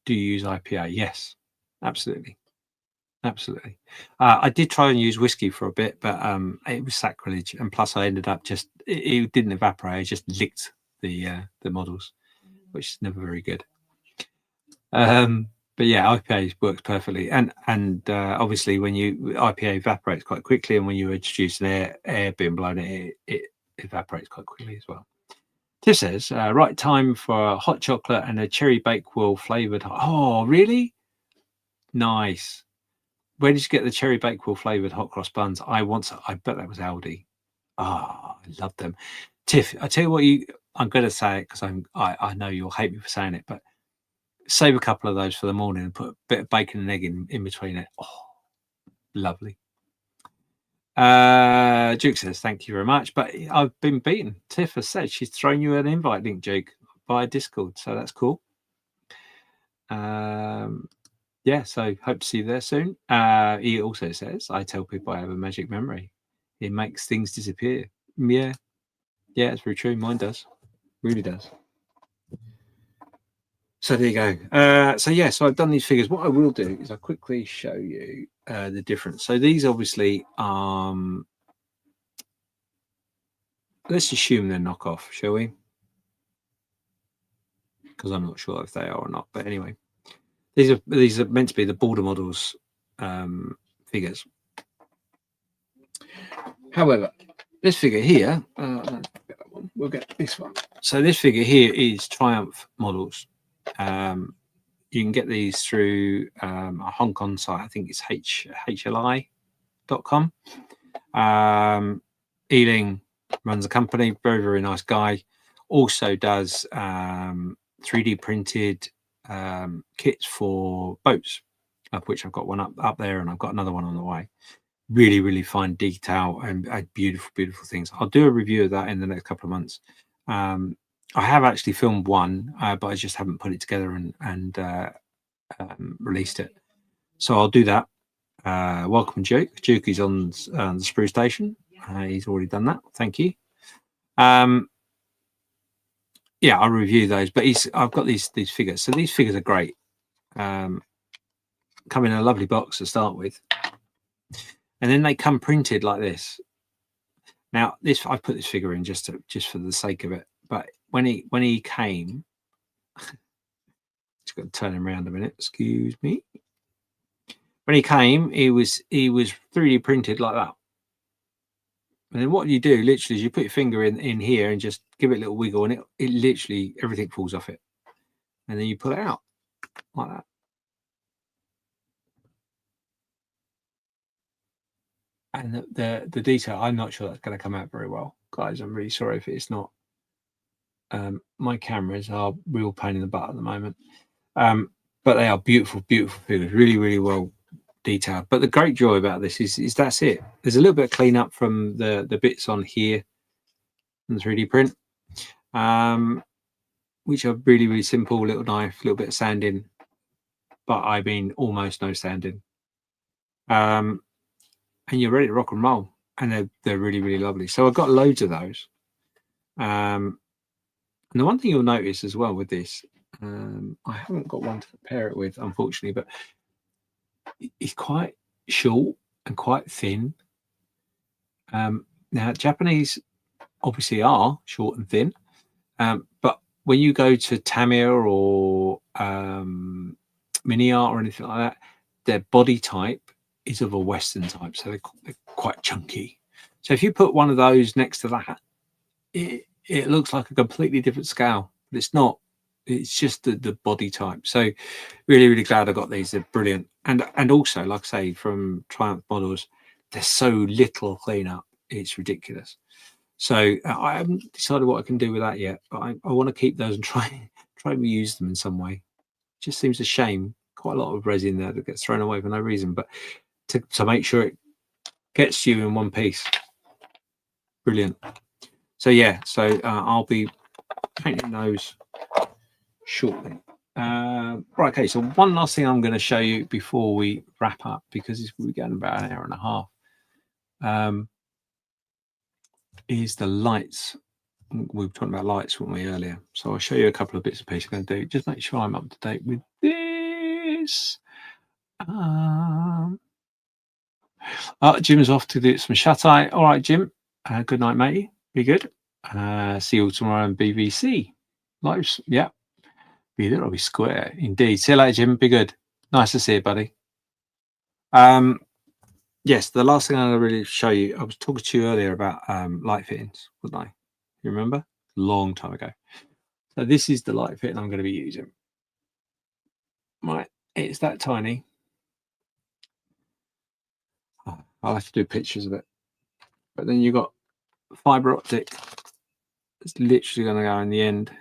do you use IPA? Yes, absolutely. Absolutely. I did try and use whiskey for a bit, but it was sacrilege. And plus I ended up it didn't evaporate. I just licked the models, which is never very good. But yeah, IPA works perfectly. And obviously when IPA evaporates quite quickly, and when you introduce an air being blown, it evaporates quite quickly as well. Tiff says, right time for hot chocolate and a cherry bakewell flavored. Oh, really? Nice. Where did you get the cherry bakewell flavored hot cross buns? I bet that was Aldi. I love them. Tiff, I tell you what, I'm going to say it because I know you'll hate me for saying it, but save a couple of those for the morning and put a bit of bacon and egg in between it. Oh, lovely. Duke says, thank you very much, but I've been beaten. Tiff has said she's thrown you an invite link, Duke, via Discord, so that's cool. Yeah, so hope to see you there soon. He also says, I tell people I have a magic memory. It makes things disappear. Yeah, it's very true. Mine does. Really does. So there you go. So I've done these figures. What I will do is I'll quickly show you the difference. So these obviously, let's assume they're knockoff, shall we? Because I'm not sure if they are or not. But anyway, these are meant to be the border models figures. However, this figure here, we'll get this one. So this figure here is Triumph models. You can get these through a Hong Kong site. I think it's hli.com. Ealing runs a company, very, very nice guy. Also does 3D printed kits for boats, of which I've got one up there, and I've got another one on the way. Really, really fine detail and beautiful, beautiful things. I'll do a review of that in the next couple of months. I have actually filmed one, but I just haven't put it together and released it. So I'll do that. Welcome, Duke. Duke is on the sprue station. He's already done that. Thank you. Yeah, I'll review those. But I've got these figures. So these figures are great. Come in a lovely box to start with, and then they come printed like this. Now, I put this figure in just for the sake of it. But when he came, just got to turn him around a minute. Excuse me. When he came, he was 3D printed like that. And then what you do literally is you put your finger in here and just give it a little wiggle, and it literally everything falls off it. And then you pull it out like that. And the detail, I'm not sure that's going to come out very well, guys. I'm really sorry if it's not. My cameras are real pain in the butt at the moment, but they are beautiful, beautiful figures. Really, really well detailed. But the great joy about this is that's it. There's a little bit of cleanup from the bits on here in the 3D print, which are really, really simple. Little knife, a little bit of sanding, but I mean almost no sanding. And you're ready to rock and roll. And they're really, really lovely. So I've got loads of those. And the one thing you'll notice as well with this, I haven't got one to compare it with, unfortunately, but it's quite short and quite thin. Now, Japanese obviously are short and thin, but when you go to Tamiya or Mini Art or anything like that, their body type is of a Western type, so they're quite chunky. So if you put one of those next to that, it looks like a completely different scale, but it's not. It's just the body type. So really, really glad I got these. They're brilliant. And also, like I say, from Triumph models, there's so little cleanup. It's ridiculous. So I haven't decided what I can do with that yet, but I want to keep those and try and reuse them in some way. It just seems a shame. Quite a lot of resin there that gets thrown away for no reason, but to make sure it gets you in one piece. Brilliant. So yeah, so I'll be painting those shortly. Right, okay, so one last thing I'm going to show you before we wrap up, because we're getting about an hour and a half, is the lights. We were talking about lights, weren't we, earlier? So I'll show you a couple of bits and pieces I'm going to do. Just make sure I'm up to date with this. Jim's off to do some shut-eye. All right, Jim. Good night, matey. Be good. See you all tomorrow on BBC. Lives, yeah. Be there or be square. Indeed. See you later, Jim. Be good. Nice to see you, buddy. Yes, the last thing I'm going to really show you, I was talking to you earlier about light fittings, wasn't I? You remember? Long time ago. So this is the light fitting I'm going to be using. Right, it's that tiny. I'll have to do pictures of it. But then you've got fiber optic. It's literally going to go in the end,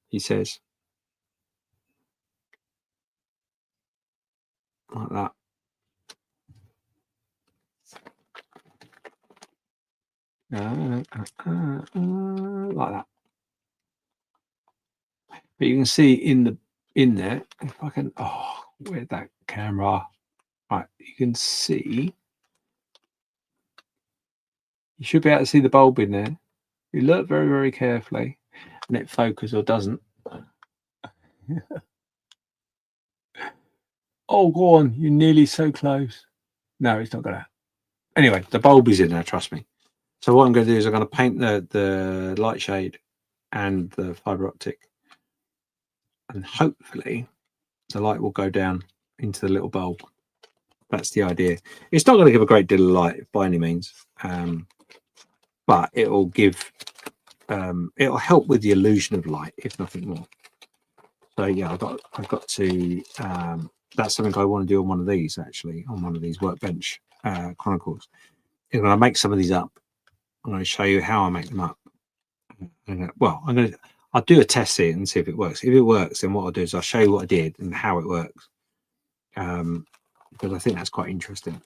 he says. Like that. Like that. But you can see in there, if I can, where's that camera? Right, you can see, you should be able to see the bulb in there. You look very, very carefully, and it focuses or doesn't. Oh, go on. You're nearly so close. No, it's not going to. Anyway, the bulb is in there, trust me. So what I'm going to do is I'm going to paint the light shade and the fiber optic. And hopefully the light will go down into the little bulb. That's the idea. It's not going to give a great deal of light by any means, but it will give, it'll help with the illusion of light, if nothing more. So yeah, I've got to. That's something I want to do on one of these, actually, on one of these Workbench Chronicles. I'm going to make some of these up. I'm going to show you how I make them up. I'll do a test here and see if it works. If it works, then what I'll do is I'll show you what I did and how it works, because I think that's quite interesting.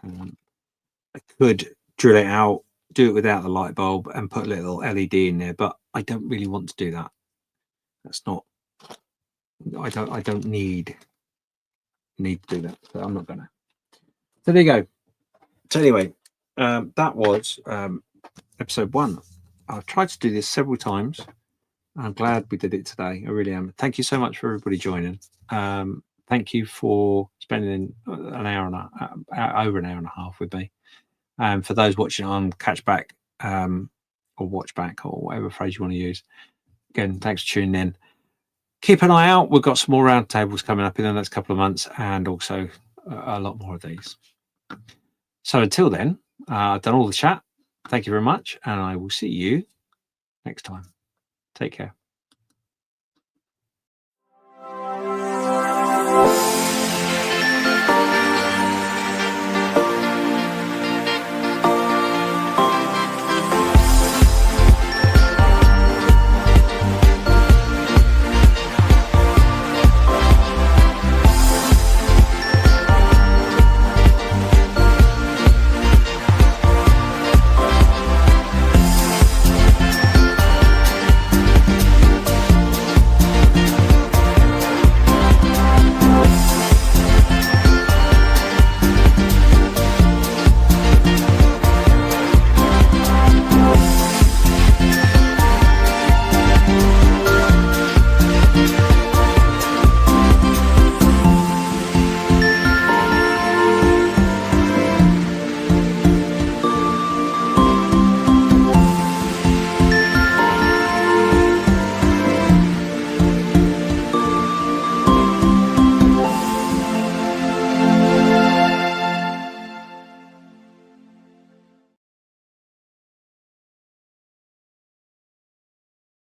I could drill it out, do it without the light bulb, and put a little LED in there, but I don't really want to do that. That's not. I don't need to do that, so I'm not gonna. So there you go. So anyway, that was episode 1. I've tried to do this several times. I'm glad we did it today. I really am. Thank you so much for everybody joining. Thank you for spending over an hour and a half with me. For those watching on Catchback or Watchback or whatever phrase you want to use, again, thanks for tuning in. Keep an eye out. We've got some more roundtables coming up in the next couple of months, and also a lot more of these. So until then, I've done all the chat. Thank you very much, and I will see you next time. Take care.